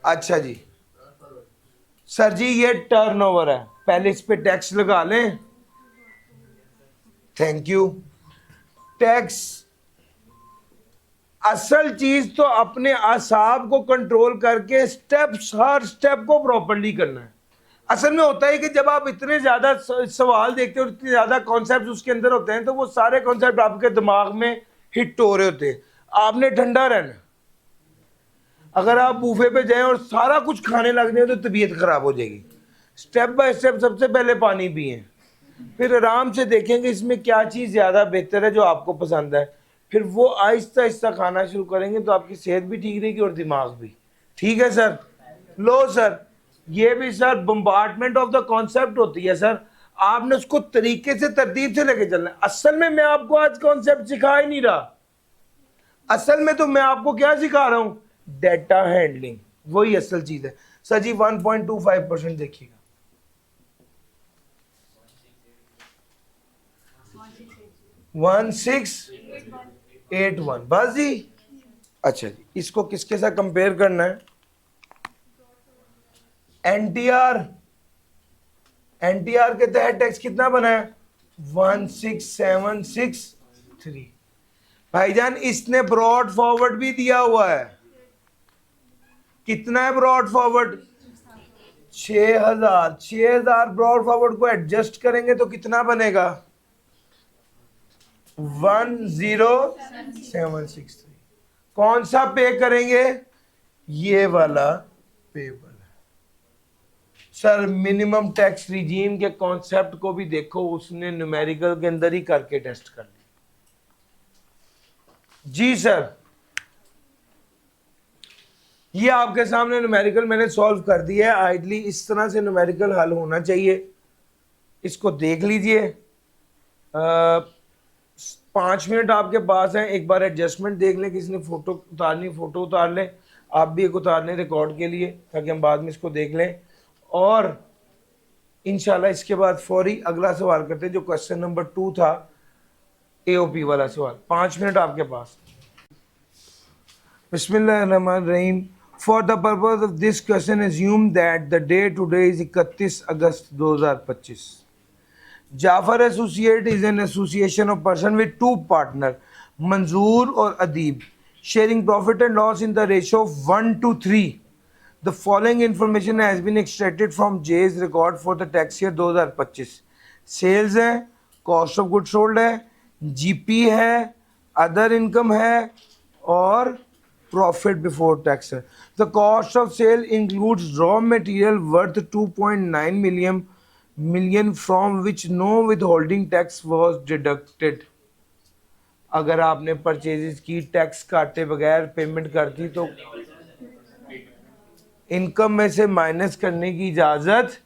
A: अच्छा जी सर जी, ये टर्नओवर है, पहले इस पे टैक्स लगा लें। Thank you. टैक्स, असल चीज तो अपने आसाब को कंट्रोल करके स्टेप्स, हर स्टेप को प्रॉपर्ली करना है। असल में होता है कि जब आप इतने ज्यादा सवाल देखते हो, इतने ज्यादा कॉन्सेप्ट उसके अंदर होते हैं, तो वो सारे कॉन्सेप्ट आपके दिमाग में हिट हो रहे होते हैं। आपने ठंडा रहना, अगर आप बूफे पे जाएं और सारा कुछ खाने लग जाए तो तबीयत खराब हो जाएगी। स्टेप बाय स्टेप सबसे पहले पानी पिए, फिर आराम से देखेंगे इसमें क्या चीज़ ज़्यादा बेहतर है जो आपको पसंद है, फिर वो आहिस्ता आहिस्ता खाना शुरू करेंगे तो आपकी सेहत भी ठीक रहेगी और दिमाग भी। ठीक है सर। लो सर, ये भी sir bombardment of the concept होती है सर, आपने उसको तरीके से तरतीब से लेके चलना है। असल में मैं आपको आज कॉन्सेप्ट सिखा ही नहीं रहा, असल में तो मैं आपको क्या सिखा रहा हूं, डेटा हैंडलिंग, वही असल चीज है। सर जी 1.25% देखिएगा, 1681 बस जी। अच्छा जी, इसको किसके साथ कंपेयर करना है, एनटीआर, एनटीआर के तहत टैक्स कितना बना है 16763। भाईजान इसने ब्रॉड फॉरवर्ड भी दिया हुआ है, कितना है ब्रॉड फॉरवर्ड 6000, 6000 ब्रॉड फॉरवर्ड को एडजस्ट करेंगे तो कितना बनेगा 10763। कौन सा पे करेंगे, ये वाला पेबल है। सर मिनिमम टैक्स रिजीम के कॉन्सेप्ट को भी देखो, उसने न्यूमेरिकल के अंदर ही करके टेस्ट कर लिया। जी सर, ये आपके सामने न्यूमेरिकल मैंने सॉल्व कर दिया है। आइडली इस तरह से न्यूमेरिकल हल होना चाहिए, इसको देख लीजिए। 5 मिनट आपके पास हैं, एक बार एडजस्टमेंट देख लें, किसी ने फोटो उतारनी फोटो उतार लें, आप भी एक उतार लें रिकॉर्ड के लिए, ताकि हम बाद में इसको देख लें। और इंशाल्लाह इसके बाद फौरी अगला सवाल करते हैं, जो क्वेश्चन नंबर 2 था, एओपी वाला सवाल। 5 मिनट आपके पास। बिस्मिल्लाहिर्रहमानिर्रहीम। For the purpose of this question assume that the day today is 31 August 2025। Jafar Associate is an association of person with two partner, Manzoor or Adib, sharing profit and loss in the ratio of 1:3. The following information has been extracted from J's record for the tax year 2025. Sales है, cost of goods sold है, GP है, other income है और profit before tax है। The cost of sale includes raw material worth 2.9 million from which no withholding tax was deducted। अगर आपने purchases की tax काटे बगैर पेमेंट कर दी तो इनकम में से माइनस करने की इजाजत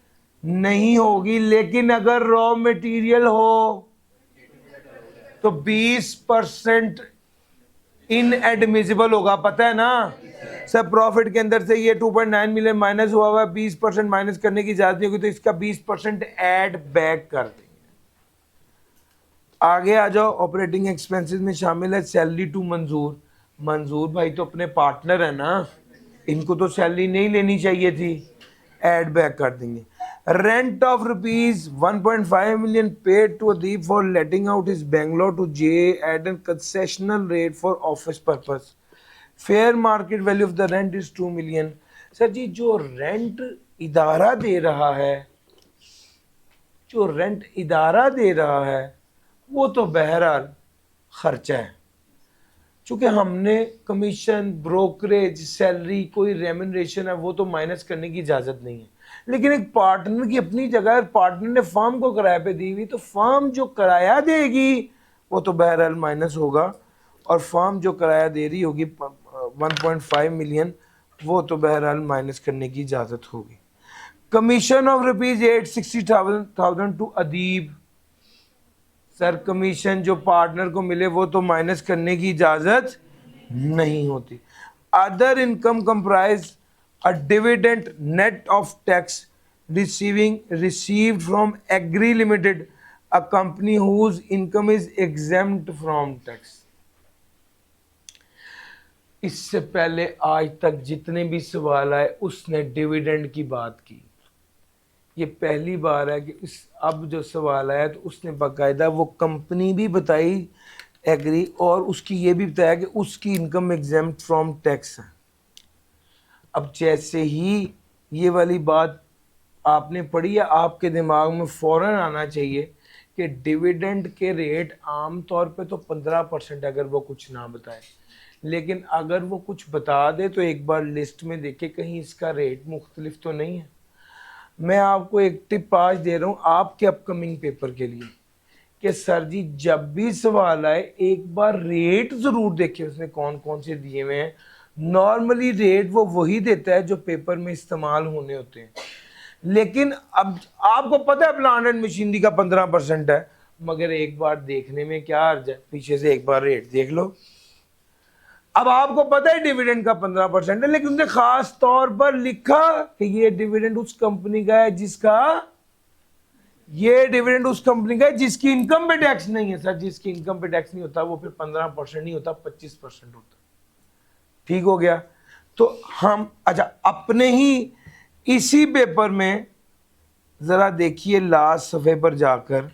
A: नहीं होगी, लेकिन अगर रॉ मटेरियल हो तो 20% इनएडमिसिबल होगा, पता है ना सर। प्रॉफिट के अंदर से ये 2.9 मिलियन माइनस हुआ हुआ, 20% माइनस करने की इजाजत नहीं होगी, तो इसका 20% ऐड बैक कर देंगे। आगे आ जाओ, ऑपरेटिंग एक्सपेंसेस में शामिल है सैलरी टू मंजूर। मंजूर भाई तो अपने पार्टनर है ना, इनको तो सैलरी नहीं लेनी चाहिए थी, ऐड बैक कर देंगे। Rent of ₹1.5 million paid to Adeeb for letting out his Bangalore to J at an concessional rate for office purpose. Fair market value of the rent is 2 million। Sir ji जो रेंट इदारा दे रहा है, जो रेंट इदारा दे रहा है वो तो बहरहाल खर्चा है, चूंकि हमने कमीशन, ब्रोकरेज, सैलरी, कोई रेम्यूनरेशन है वो तो माइनस करने की इजाजत नहीं है, लेकिन एक पार्टनर की अपनी जगह है, पार्टनर ने फर्म को किराए पे दी हुई, तो फर्म जो किराया देगी वो तो बहरहाल माइनस होगा, और फर्म जो किराया दे रही होगी 1.5 मिलियन, वो तो बहरहाल माइनस करने की इजाजत होगी। Commission of ₹860,000 to Adeeb, sir commission जो पार्टनर को मिले वो तो माइनस करने की इजाजत नहीं होती। Other income comprise a dividend net of tax received from Agri Limited, a company whose income is exempt from tax. इससे पहले आज तक जितने भी सवाल आए उसने डिविडेंड की बात की, ये पहली बार है कि इस अब जो सवाल आया तो उसने बाकायदा वो कंपनी भी बताई एग्री, और उसकी ये भी बताया कि उसकी इनकम एग्जेम्प्ट फ्रॉम टैक्स है। अब जैसे ही ये वाली बात आपने पढ़ी है, आपके दिमाग में फ़ौरन आना चाहिए कि डिविडेंड के रेट आम तौर पे तो 15% अगर वो कुछ ना बताए, लेकिन अगर वो कुछ बता दे तो एक बार लिस्ट में देखे कहीं इसका रेट मुख्तलिफ तो नहीं है। मैं आपको एक टिप आज दे रहा हूँ आपके अपकमिंग पेपर के लिए कि सर जी जब भी सवाल आए एक बार रेट ज़रूर देखें उसने कौन कौन से दिए हुए हैं। नॉर्मली रेट वो वही देता है जो पेपर में इस्तेमाल होने होते हैं, लेकिन अब आपको पता है प्लांट एंड मशीनरी का 15% है, मगर एक बार देखने में क्या अर्ज है, पीछे से एक बार रेट देख लो। अब आपको पता है डिविडेंड का 15% है, लेकिन उसने खास तौर पर लिखा कि ये डिविडेंड उस कंपनी का है जिसका, ये डिविडेंड उस कंपनी का है जिसकी इनकम पे टैक्स नहीं है। सर जिसकी इनकम पे टैक्स नहीं होता वो फिर 15% नहीं होता, 25% होता। ठीक हो गया। तो हम अच्छा अपने ही इसी पेपर में जरा देखिए लास्ट सफ़े पर जाकर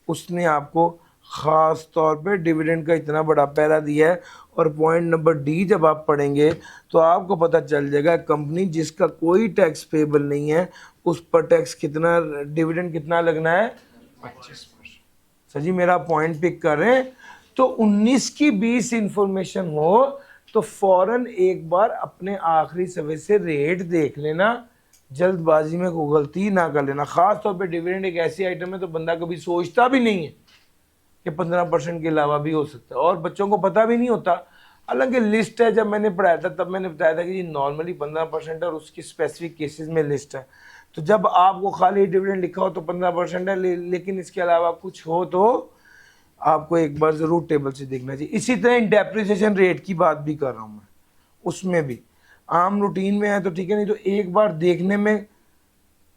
A: उसने आपको ख़ास तौर पे डिविडेंड का इतना बड़ा पैरा दिया है, और पॉइंट नंबर डी जब आप पढ़ेंगे तो आपको पता चल जाएगा कंपनी जिसका कोई टैक्स पेबल नहीं है उस पर टैक्स कितना, डिविडेंड कितना लगना है, 25%। सर जी मेरा पॉइंट पिक कर रहे हैं। तो 19 की 20 इंफॉर्मेशन हो तो फौरन एक बार अपने आखिरी सफ़े से रेट देख लेना, जल्दबाजी में कोई गलती ना कर लेना। खास तौर पे डिविडेंड एक ऐसी आइटम है तो बंदा कभी सोचता भी नहीं है कि 15% के अलावा भी हो सकता है, और बच्चों को पता भी नहीं होता। हालांकि लिस्ट है, जब मैंने पढ़ाया था तब मैंने बताया था कि जी नॉर्मली 15% और उसकी स्पेसिफिक केसेस में लिस्ट है। तो जब आपको खाली डिविडेंड लिखा हो तो 15% है, लेकिन इसके अलावा कुछ हो तो आपको एक बार ज़रूर टेबल से देखना चाहिए। इसी तरह डेप्रिसिएशन रेट की बात भी कर रहा हूँ मैं, उसमें भी आम रूटीन में है तो ठीक है, नहीं तो एक बार देखने में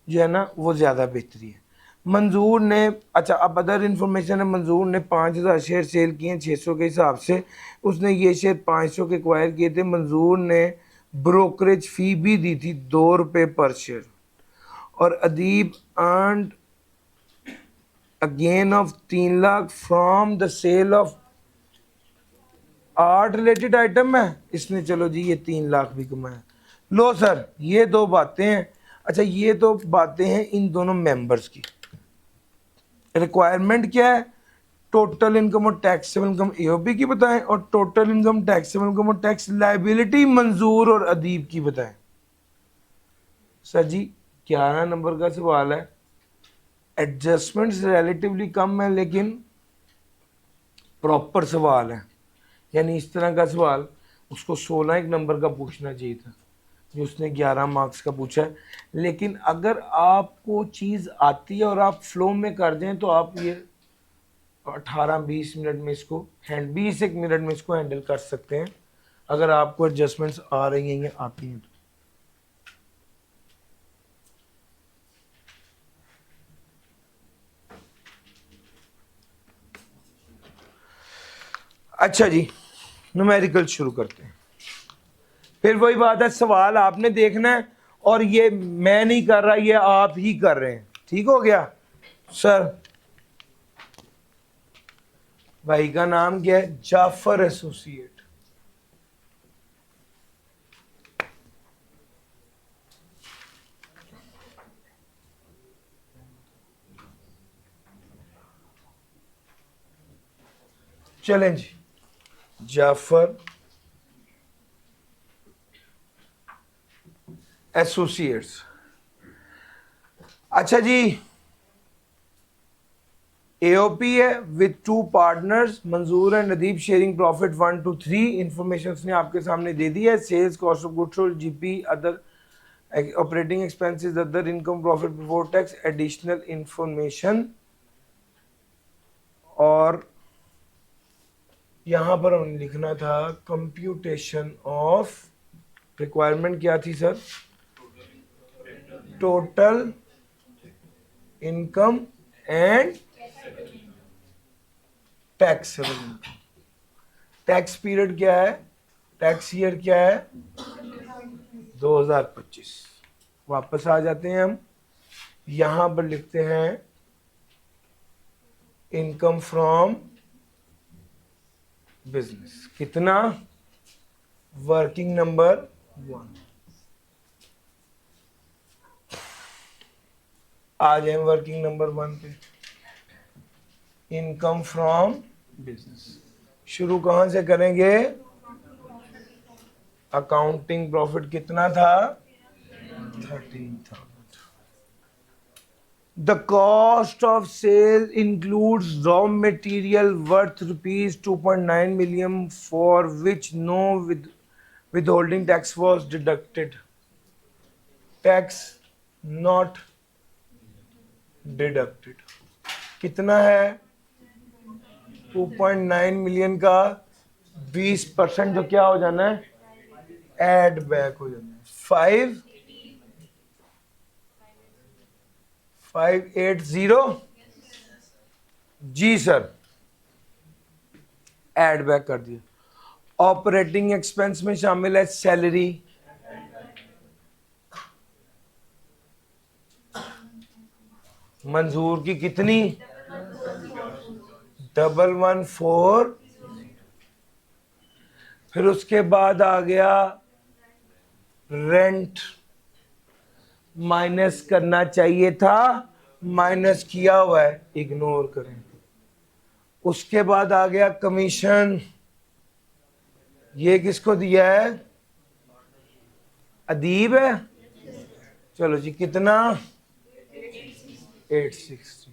A: जो है ना वो ज़्यादा बेहतरी है। मंजूर ने, अच्छा अब अदर इन्फॉर्मेशन है, मंजूर ने 5,000 शेयर सेल किए हैं 600 के हिसाब से, उसने ये शेयर 500 के एक्वायर किए थे। मंजूर ने ब्रोकरेज फ़ी भी दी थी ₹2 पर शेयर, और Adeeb earned a gain of 3 lakh from the sale of art related item है, इसने चलो जी ये 3 लाख भी कमाया। लो सर ये दो बातें हैं। अच्छा ये तो बातें हैं इन दोनों मेंबर्स की। रिक्वायरमेंट क्या है, टोटल इनकम और टैक्सेबल इनकम एओबी की बताएं, और टोटल इनकम, टैक्सेबल इनकम और टैक्स लाइबिलिटी मंजूर और अदीब की बताएं। सर जी 11 नंबर का सवाल है, एडजस्टमेंट्स रिलेटिवली कम है लेकिन प्रॉपर सवाल है, यानी इस तरह का सवाल उसको 16 एक नंबर का पूछना चाहिए था, जो उसने 11 मार्क्स का पूछा है। लेकिन अगर आपको चीज़ आती है और आप फ्लो में कर दें तो आप ये 18-20 मिनट में इसको 20 एक मिनट में इसको हैंडल कर सकते हैं, अगर आपको एडजस्टमेंट्स आ रही हैं या आती हैं तो। अच्छा जी न्यूमेरिकल शुरू करते हैं। फिर वही बात है, सवाल आपने देखना है, और ये मैं नहीं कर रहा, ये आप ही कर रहे हैं। ठीक हो गया सर। भाई का नाम क्या है, जाफर एसोसिएट। चलें जी जाफर एसोसिएट्स। अच्छा जी, एओपी है with two partners, Manzoor and Nadeeb, sharing profit 1 to 3। Information उसने आपके सामने दे दी है। Sales, cost of goods sold, GP, other operating expenses, other income, profit before tax, additional information. और यहां पर हमने लिखना था कंप्यूटेशन ऑफ, रिक्वायरमेंट क्या थी sir? Total income and tax. Tax period क्या है? टैक्स ईयर क्या है? 2025। वापस आ जाते हैं हम, यहां पर लिखते हैं इनकम फ्रॉम बिजनेस। कितना? Working number 1। आ जाए वर्किंग नंबर 1 पे। इनकम फ्रॉम बिजनेस शुरू कहां से करेंगे? अकाउंटिंग प्रॉफिट कितना था? 13,000। The cost of sale includes raw material worth rupees 2.9 million for which no withholding tax was deducted. Tax not deducted. कितना है? 2.9 मिलियन का 20% जो क्या हो जाना है? एड बैक हो जाना है। 5,580 जी सर, एड बैक कर दिया। ऑपरेटिंग एक्सपेंस में शामिल है सैलरी, मंजूर की कितनी? 1114। फिर उसके बाद आ गया रेंट, माइनस करना चाहिए था, माइनस किया हुआ है, इग्नोर करें। उसके बाद आ गया कमीशन, ये किसको दिया है? अदीब है। चलो जी, कितना? 860।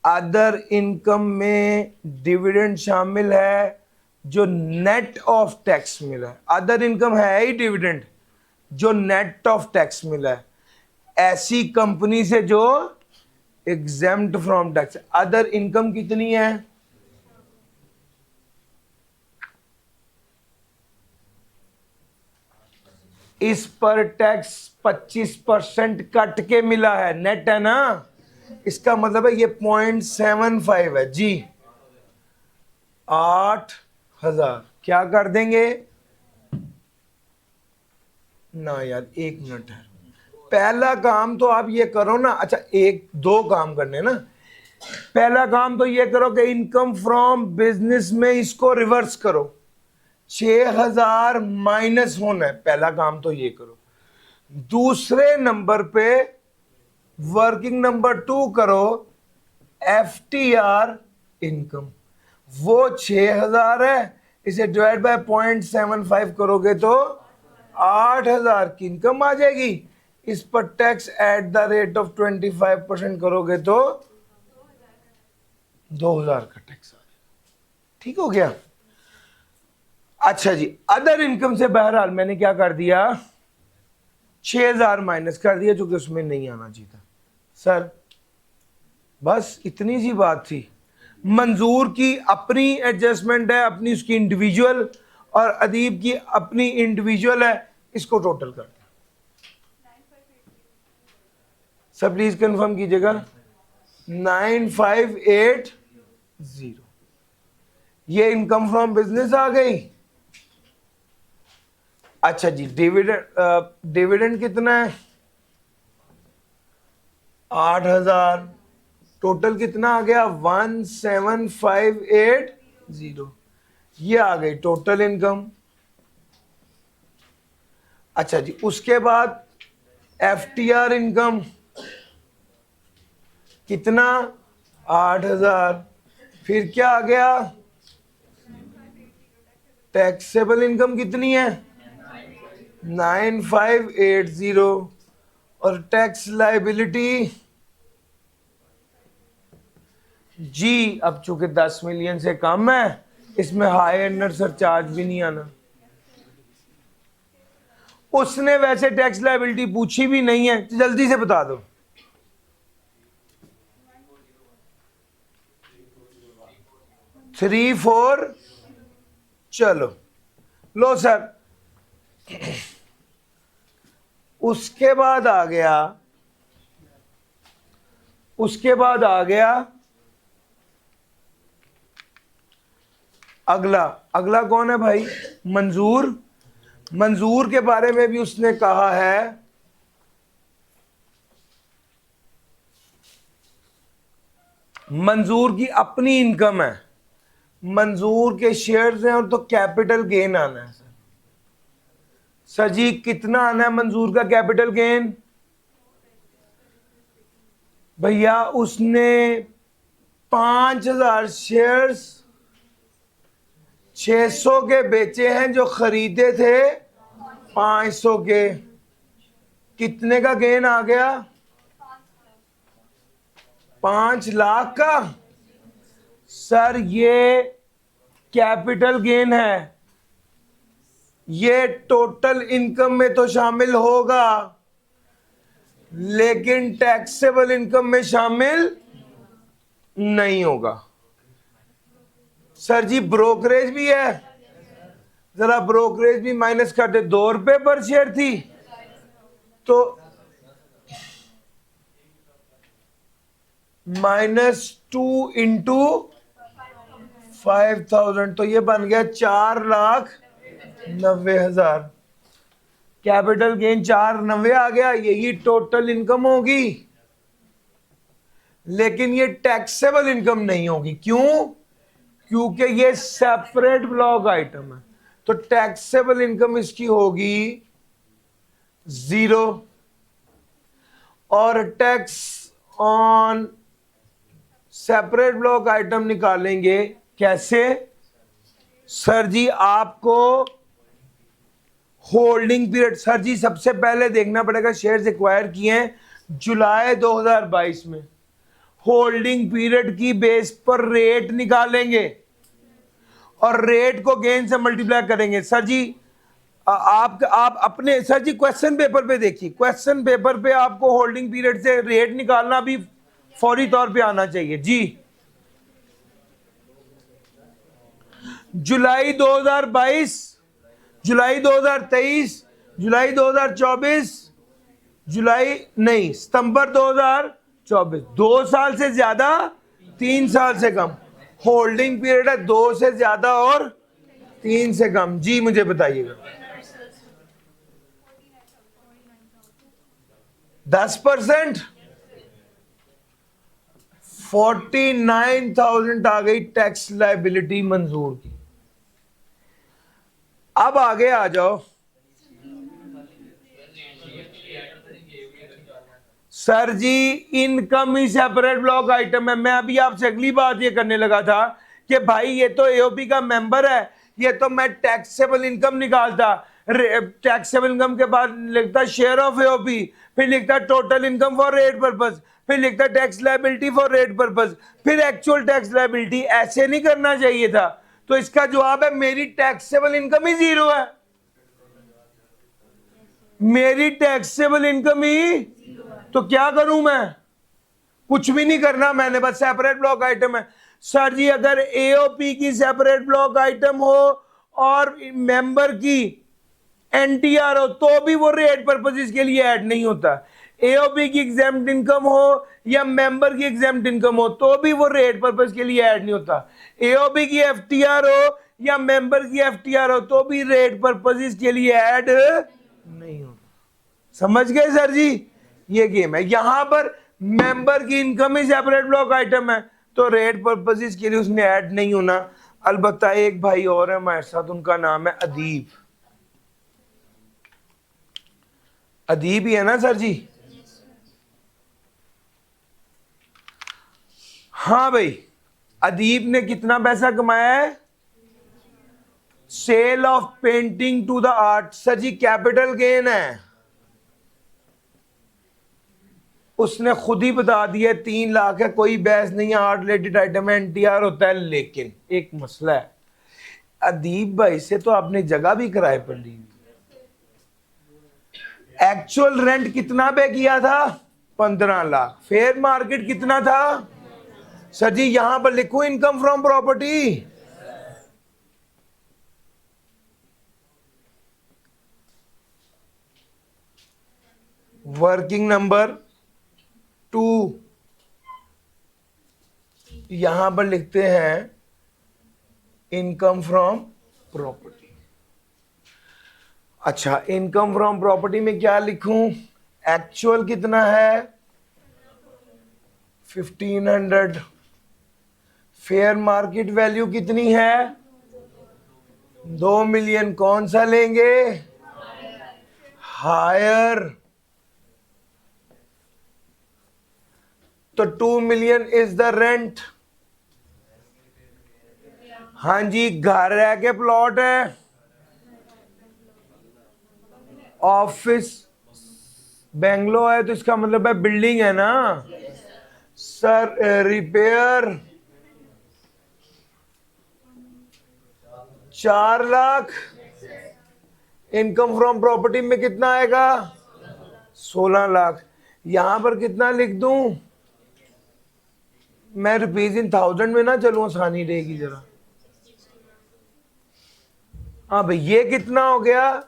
A: अदर इनकम में डिविडेंड शामिल है जो नेट ऑफ टैक्स मिला है। अदर इनकम है ही डिविडेंड जो नेट ऑफ टैक्स मिला है, ऐसी कंपनी से जो exempt from tax. Other income कितनी है? इस पर टैक्स 25% कट के मिला है, नेट है ना, इसका मतलब है ये 0.75 है जी। 8,000 क्या कर देंगे ना यार, 1 मिनट है। पहला काम तो आप ये करो ना, अच्छा 1-2 काम करने ना। पहला काम तो ये करो कि इनकम फ्रॉम बिजनेस में इसको रिवर्स करो, 6,000 माइनस होना है। पहला काम तो ये करो। दूसरे नंबर पे वर्किंग नंबर 2 करो, FTR इनकम, वो 6,000 है, इसे डिवाइड बाय 0.75 करोगे तो 8,000 की इनकम आ जाएगी। इस पर tax at the rate of 25% करोगे तो 2,000 का टैक्स आ जाएगा। ठीक हो गया? अच्छा जी, अदर इनकम से बहरहाल मैंने क्या कर दिया? 6,000 माइनस कर दिया, जो कि उसमें नहीं आना चाहिए था सर। बस इतनी सी बात थी। मंजूर की अपनी एडजस्टमेंट है, अपनी उसकी इंडिविजुअल, और अदीब की अपनी इंडिविजुअल है, इसको टोटल कर दिया। सब प्लीज कंफर्म कीजिएगा। 9,580 ये इनकम फ्रॉम बिजनेस आ गई। अच्छा जी, डिविडेंड कितना है? 8,000। टोटल कितना आ गया? 17,580। ये आ गई टोटल इनकम। अच्छा जी, उसके बाद FTR इनकम कितना? 8,000। फिर क्या आ गया? टैक्सेबल इनकम कितनी है 9580 और टैक्स लाइबिलिटी जी अब चूंकि 10 मिलियन से कम है इसमें हाई एंडर सरचार्ज भी नहीं आना। उसने वैसे टैक्स लाइबिलिटी पूछी भी नहीं है तो जल्दी से बता दो। 3-4 चलो लो सर। उसके बाद आ गया अगला कौन है भाई मंजूर के बारे में भी उसने कहा है मंजूर की अपनी इनकम है, मंजूर के शेयर्स हैं और तो कैपिटल गेन आना है सर जी कितना आना है मंजूर का कैपिटल गेन भैया उसने 5000 शेयर्स 600 के बेचे हैं जो खरीदे थे 500 के। कितने का गेन आ गया 5 लाख का सर। ये कैपिटल गेन है, ये टोटल इनकम में तो शामिल होगा लेकिन टैक्सेबल इनकम में शामिल नहीं होगा। सर जी ब्रोकरेज भी है, जरा ब्रोकरेज भी माइनस कर दे। 2 रुपए पर शेयर थी तो -2 इंटू 5000 तो ये बन गया 4,90,000। कैपिटल गेन 490 आ गया, यही टोटल इनकम होगी लेकिन ये टैक्सेबल इनकम नहीं होगी। क्यों? क्योंकि ये सेपरेट ब्लॉक आइटम है तो टैक्सेबल इनकम इसकी होगी 0 और tax on separate block item निकालेंगे कैसे सर जी? आपको होल्डिंग पीरियड सर जी सबसे पहले देखना पड़ेगा शेयर्स एक्वायर किए हैं जुलाई 2022 में, होल्डिंग पीरियड की बेस पर रेट निकालेंगे और रेट को गेन से मल्टीप्लाई करेंगे। सर जी आप अपने सर जी क्वेश्चन पेपर पे देखिए, क्वेश्चन पेपर पे आपको होल्डिंग पीरियड से रेट निकालना भी फौरी तौर पे आना चाहिए जी। जुलाई 2022, जुलाई 2023, जुलाई 2024, जुलाई नहीं सितंबर 2024, 2 साल से ज्यादा 3 साल से कम होल्डिंग पीरियड है, 2 से ज्यादा और 3 से कम। जी मुझे बताइएगा 10% 49,000 आ गई टैक्स लाइबिलिटी मंजूर की। अब आगे आ जाओ सर जी इनकम ही सेपरेट ब्लॉक आइटम है। मैं अभी आपसे अगली बात ये करने लगा था कि भाई ये तो एओपी का मेंबर है, ये तो मैं टैक्सेबल इनकम निकालता, टैक्सेबल इनकम के बाद लिखता शेयर ऑफ एओपी, फिर लिखता total income for rate purpose, फिर लिखता tax liability for rate purpose, फिर एक्चुअल टैक्स लायबिलिटी। ऐसे नहीं करना चाहिए था। तो इसका जवाब है मेरी टैक्सेबल इनकम ही 0 है, मेरी टैक्सेबल इनकम ही। तो क्या करूं मैं? कुछ भी नहीं करना मैंने, बस सेपरेट ब्लॉक आइटम है। सर जी अगर एओपी की सेपरेट ब्लॉक आइटम हो और मेंबर की एनटीआर हो तो भी वो रेट पर्पसेस के लिए ऐड नहीं होता। एओपी की एग्जेम्प्ट इनकम हो या मेंबर की एग्जेम्प्ट इनकम हो तो भी वो रेट पर्पस के लिए ऐड नहीं होता। एओपी की एफटीआर हो या मेंबर की एफटीआर हो तो भी रेट पर्पसेस के लिए ऐड नहीं होता। समझ गए सर जी? ये गेम है। यहां पर मेंबर की इनकम ही सेपरेट ब्लॉक आइटम है तो रेट पर्पसेस के लिए उसने ऐड नहीं होना। अलबत्ता एक भाई और है हमारे साथ, उनका नाम है अदीब। अदीब ही है ना सर जी? हाँ भाई, अदीब ने कितना पैसा कमाया है? Sale of painting to the art, sir ji capital gain है, उसने खुद ही बता दिया 3 लाख है, कोई बहस नहीं है, आर्ट रिलेटेड आइटम एनटीआर होता है। लेकिन एक मसला है, अदीब भाई से तो आपने जगह भी किराए पर ली, एक्चुअल रेंट कितना पे किया था? 15 लाख। फेयर मार्केट कितना था? सर जी यहां पर लिखूं income from property, working number 2, यहां पर लिखते हैं इनकम फ्रॉम प्रॉपर्टी। अच्छा, इनकम फ्रॉम प्रॉपर्टी में क्या लिखूं? एक्चुअल कितना है? 1500। फेयर मार्केट वैल्यू कितनी है? 2 मिलियन। कौन सा लेंगे? हायर। तो 2 मिलियन इज द रेंट। हाँ जी, घर रह के प्लॉट है, ऑफिस बेंगलो है, तो इसका मतलब है बिल्डिंग है ना sir. Repair 4 lakh. Income from property में कितना आएगा? 16 लाख। यहां पर कितना लिख दूं? मैं रुपीज इन थाउजेंड में ना चलूं, आसानी रहेगी जरा। हाँ भाई, ये कितना हो गया?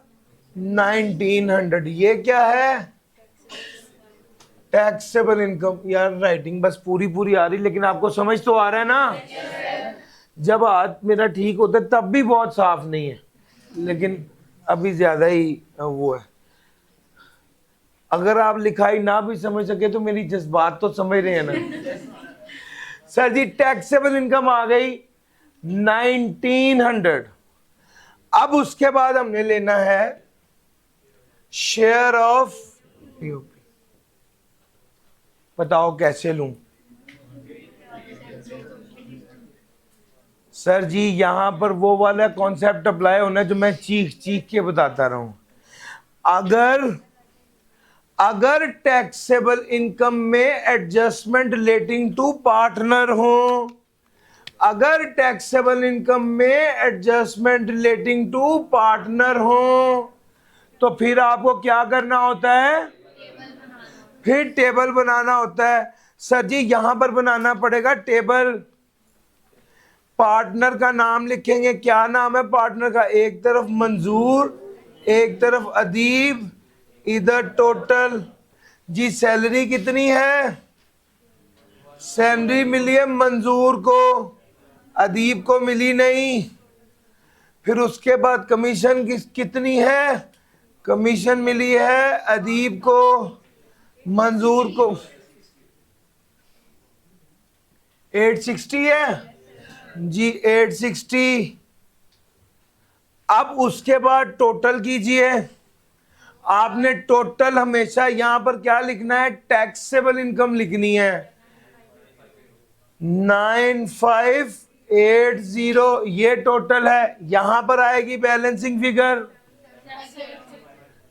A: 1900। ये क्या है? Taxable income. यार राइटिंग बस पूरी पूरी आ रही, लेकिन आपको समझ तो आ रहा है ना? जब हाथ मेरा ठीक होता है तब भी बहुत साफ नहीं है, लेकिन अभी ज्यादा ही वो है। अगर आप लिखाई ना भी समझ सके तो मेरी जज्बात तो समझ रहे हैं ना? सर जी टैक्सेबल इनकम आ गई 1900। अब उसके बाद हमने लेना है शेयर ऑफ पीओपी। बताओ कैसे लूं? सर जी यहां पर वो वाला कॉन्सेप्ट अप्लाई होना जो मैं चीख चीख के बताता रहा हूं। अगर टैक्सेबल इनकम में एडजस्टमेंट रिलेटिंग टू पार्टनर हो, अगर टैक्सेबल इनकम में एडजस्टमेंट रिलेटिंग टू पार्टनर हो, तो फिर आपको क्या करना होता है? फिर टेबल बनाना होता है। सर जी यहां पर बनाना पड़ेगा टेबल। पार्टनर का नाम लिखेंगे। क्या नाम है पार्टनर का? एक तरफ मंजूर, एक तरफ अदीब, इधर टोटल। जी सैलरी कितनी है? सैलरी मिली है मंजूर को, अदीब को मिली नहीं। फिर उसके बाद कमीशन कितनी है? कमीशन मिली है अदीब को, मंजूर को 860 है जी, 860। अब उसके बाद टोटल कीजिए। आपने टोटल हमेशा यहां पर क्या लिखना है? टैक्सेबल इनकम लिखनी है। 9580 ये टोटल है। यहां पर आएगी बैलेंसिंग फिगर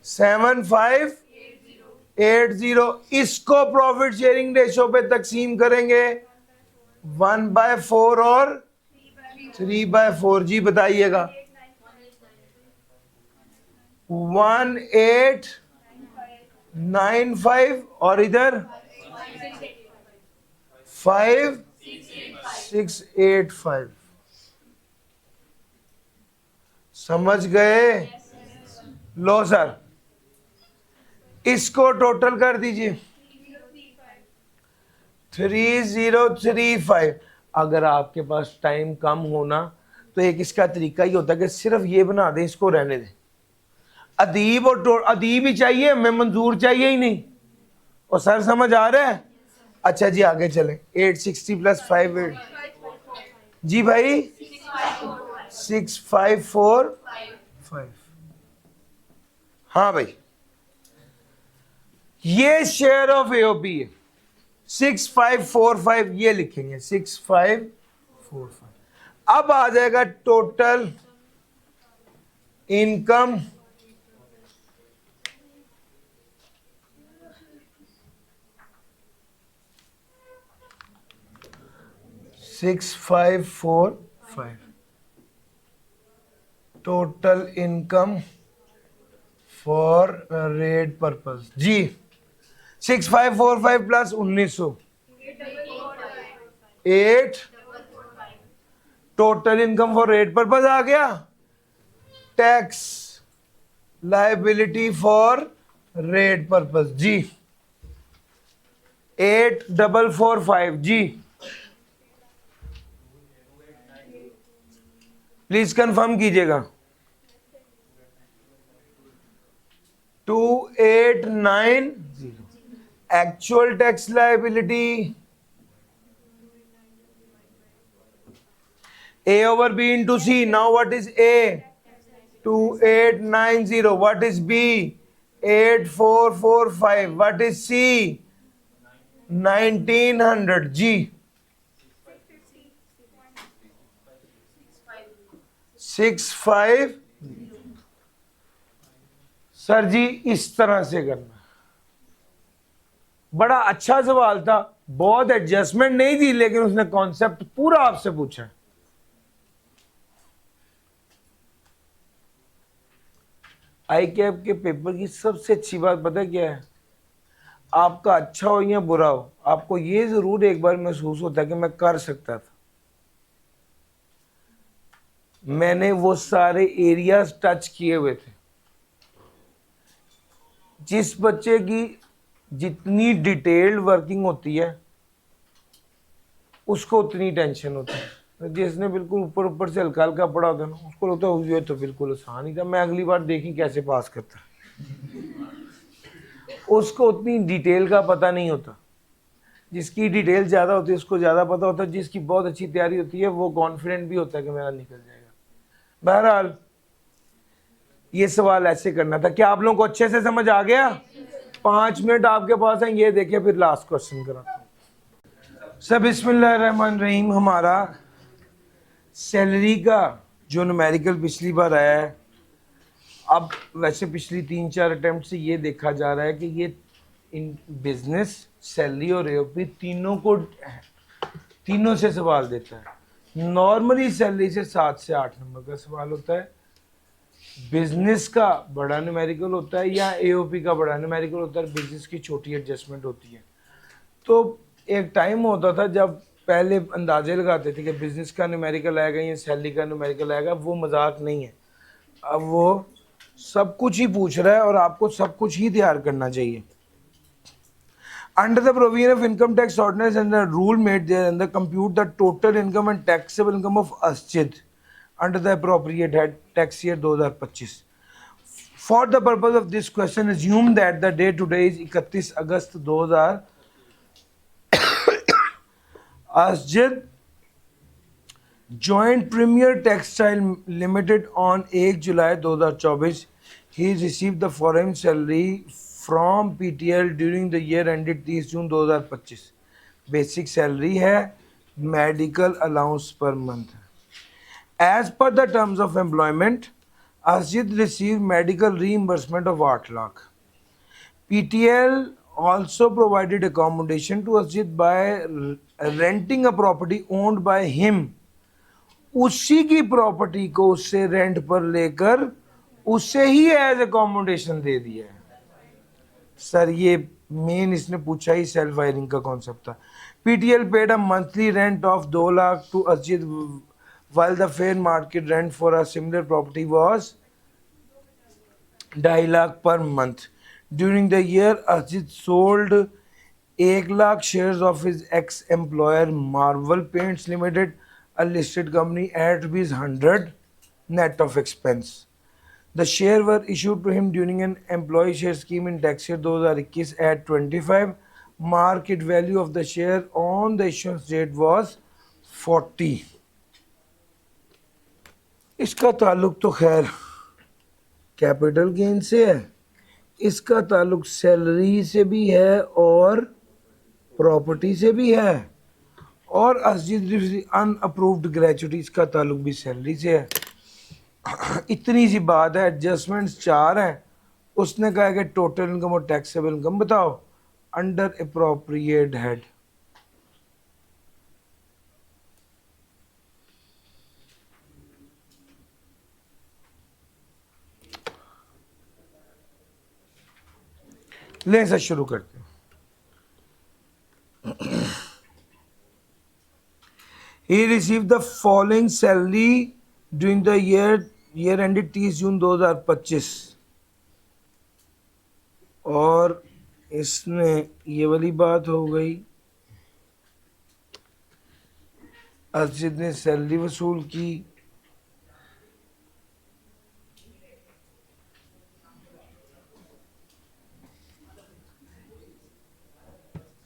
A: 7580। इसको प्रॉफिट शेयरिंग रेशो पे तकसीम करेंगे 1/4 और 3/4। जी बताइएगा। 1895 और इधर 5685। समझ गए? लो सर, इसको टोटल कर दीजिए 3035। अगर आपके पास टाइम कम होना तो एक इसका तरीका ही होता है कि सिर्फ ये बना दें, इसको रहने दें। अदीब और अदीब ही चाहिए, हमें मंजूर चाहिए ही नहीं। और सर समझ आ रहा है? अच्छा जी आगे चलें। 860 + 58 जी भाई 6545। हाँ भाई, ये शेयर ऑफ एओपी है 6545। ये लिखेंगे 6545। अब आ जाएगा total income $6,545 total income for rate purpose ji 6545 plus 1900 8 total income for rate purpose आ गया tax liability for rate purpose ji 8445 ji please confirm कीजिएगा 2890 actual tax liability A over B into C. Now what is A? 2890. What is B? 8445. What is C? 1900. G. 65. Sir जी इस तरह से करना बड़ा अच्छा सवाल था बहुत एडजस्टमेंट नहीं थी लेकिन उसने कॉन्सेप्ट पूरा आपसे पूछा आई कैप के पेपर की सबसे अच्छी बात पता क्या है आपका अच्छा हो या बुरा हो आपको ये जरूर एक बार महसूस होता है कि मैं कर सकता था मैंने वो सारे एरियाज टच किए हुए थे जिस बच्चे की जितनी डिटेल्ड वर्किंग होती है उसको उतनी टेंशन होती है जिसने बिल्कुल ऊपर ऊपर से हल्का हल्का पढ़ा होता है ना उसको लगता है ये तो बिल्कुल आसान ही था मैं अगली बार देखी कैसे पास करता उसको उतनी डिटेल का पता नहीं होता जिसकी डिटेल ज़्यादा होती है उसको ज़्यादा पता होता है जिसकी बहुत अच्छी तैयारी होती है वो कॉन्फिडेंट भी होता है कि मेरा निकल जाएगा बहरहाल ये सवाल ऐसे करना था क्या आप लोगों को अच्छे से समझ आ गया 5 मिनट आपके पास हैं ये देखिए फिर लास्ट क्वेश्चन कराता हूँ सब बिस्मिल्लाहिर्रहमानिर्रहीम हमारा सैलरी का जो न्यूमेरिकल पिछली बार आया है अब वैसे पिछली 3-4 अटेम्प्ट से ये देखा जा रहा है कि ये इन बिजनेस सैलरी और एओपी तीनों से सवाल देता है नॉर्मली सैलरी से 7 से 8 नंबर का सवाल होता है बिजनेस का बड़ा न्यूमेरिकल होता है या एओपी का बड़ा न्यूमेरिकल होता है बिजनेस की छोटी एडजस्टमेंट होती है तो एक टाइम होता था जब पहले अंदाजे लगाते थे कि बिजनेस का न्यूमेरिकल आएगा या सैलरी का न्यूमेरिकल आएगा वो मजाक नहीं है अब वो सब कुछ ही पूछ रहा है और आपको सब कुछ ही तैयार करना चाहिए under the provision of income tax ordinance and the rule made there under compute the total income and taxable income of Asjid under the appropriate head tax year 2025 for the purpose of this question assume that the day today is 31 August 2000 Asjid Joint Premier Textile Limited on 1 July 2024 he received the foreign salary from PTL during the year ended 30 June 2025 basic salary है medical allowance per month as per the terms of employment Asjid received medical reimbursement of 8 lakh PTL also provided accommodation to Asjid by renting a property owned by him उसी की property को उससे rent पर लेकर उसे ही as accommodation दे दिया है sir ये मेन इसने पूछा ही सेल्फ वायरिंग का कॉन्सेप्ट था PTL paid a monthly rent of 2 lakh to Ajit while the fair market rent for a similar property was 2.5 lakh per month during the year Ajit sold 1 lakh shares of his ex-employer Marvel Paints Limited a listed company at rupees 100 net of expense. The shares were issued to him during an employee share scheme in tax year 2021 at 25. Market value of the share on the issuance date was 40. इसका ताल्लुक तो खैर capital gain से है इसका ताल्लुक salary से भी है और प्रॉपर्टी से भी है और अनअप्रूव्ड ग्रेचुइटी का ताल्लुक भी सैलरी से है इतनी सी बात है, एडजस्टमेंट्स 4 हैं। उसने कहा कि टोटल इनकम और टैक्सेबल इनकम बताओ अंडर अप्रोप्रिएट हेड। ले से शुरू करते हैं। He received the following salary during the year ended 30 June 2025 और इसने ये वाली बात हो गई। अर्जित ने सैलरी वसूल की।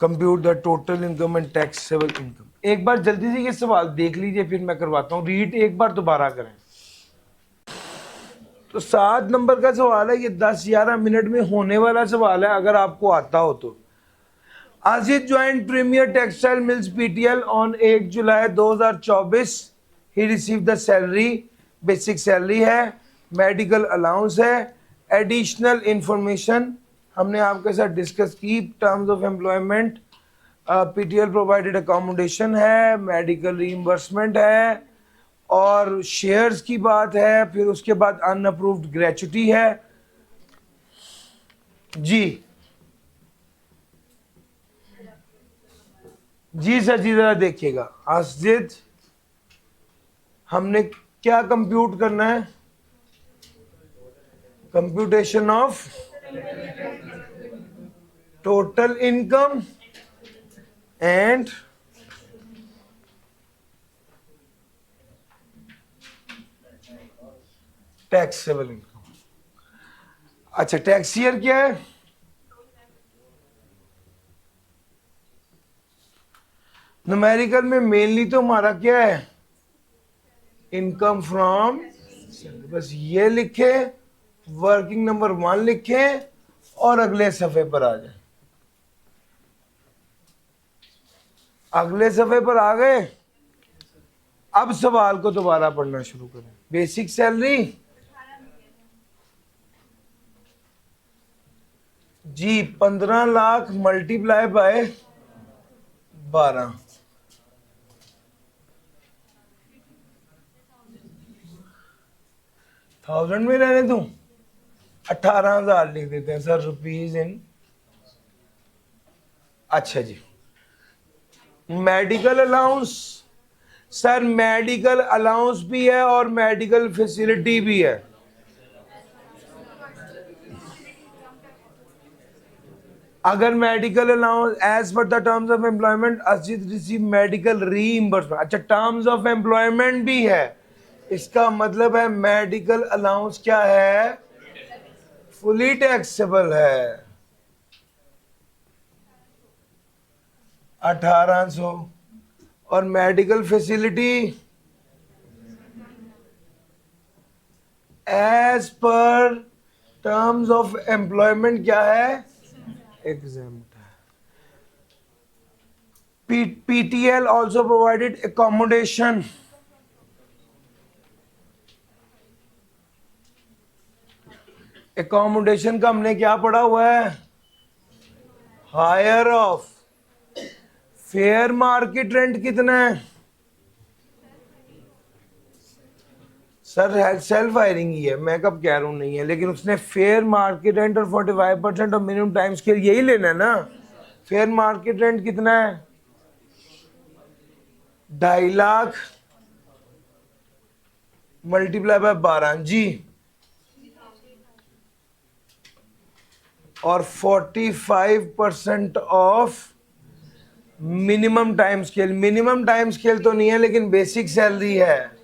A: Compute the total income and taxable income. एक बार जल्दी से ये सवाल देख लीजिए, फिर मैं करवाता हूँ रीड, एक बार दोबारा करें। तो 7 नंबर का सवाल है, ये 10-11 मिनट में होने वाला सवाल है अगर आपको आता हो तो। Ajit join premier textile mills PTL on 1 July 2024। He receive the salary, basic salary है, मेडिकल अलाउंस है, एडिशनल इंफॉर्मेशन हमने आपके साथ डिस्कस की, terms of employment, PTL provided accommodation है, मेडिकल रीइंबर्समेंट है और शेयर्स की बात है। फिर उसके बाद अनअप्रूव्ड ग्रेचुटी है। जी जी सर जी, जरा देखिएगा। असजिद, हमने क्या कंप्यूट करना है? Computation of total income and taxable income. अच्छा, टैक्स ईयर क्या है? न्यूमेरिकल में मेनली तो हमारा क्या है? इनकम फ्रॉम, बस ये लिखे, वर्किंग नंबर 1 लिखे और अगले सफे पर आ जाए। अगले सफे पर आ गए। अब सवाल को दोबारा पढ़ना शुरू करें। बेसिक सैलरी जी 15 लाख मल्टीप्लाई बाय 12, 1000 में रहने दूं, 18,000 लिख देते हैं सर, रुपीज इन। अच्छा जी, medical allowance, sir medical allowance भी है और मेडिकल फैसिलिटी भी है। अगर medical allowance as per the terms of employment Ajit receive medical reimbursement. अच्छा, टर्म्स ऑफ एम्प्लॉयमेंट भी है, इसका मतलब है मेडिकल अलाउंस क्या है? फुली टैक्सेबल है, 1800। और medical facility as per terms of employment क्या है? एग्जेम्प्ट है। PTL also provided accommodation. Accommodation का हमने क्या पढ़ा हुआ है? Higher of. Fair market rent कितना है? सर सेल्फ हायरिंग ही है, मैं कब कह रहा हूँ नहीं है, लेकिन उसने फेयर मार्केट रेंट और 45% और मिनिमम टाइम स्केल यही लेना है ना। फेयर मार्केट रेंट कितना है? 2.5 लाख मल्टीप्लाई बाय 12 जी, और 45% of minimum time scale. Minimum time scale तो नहीं है लेकिन बेसिक सैलरी है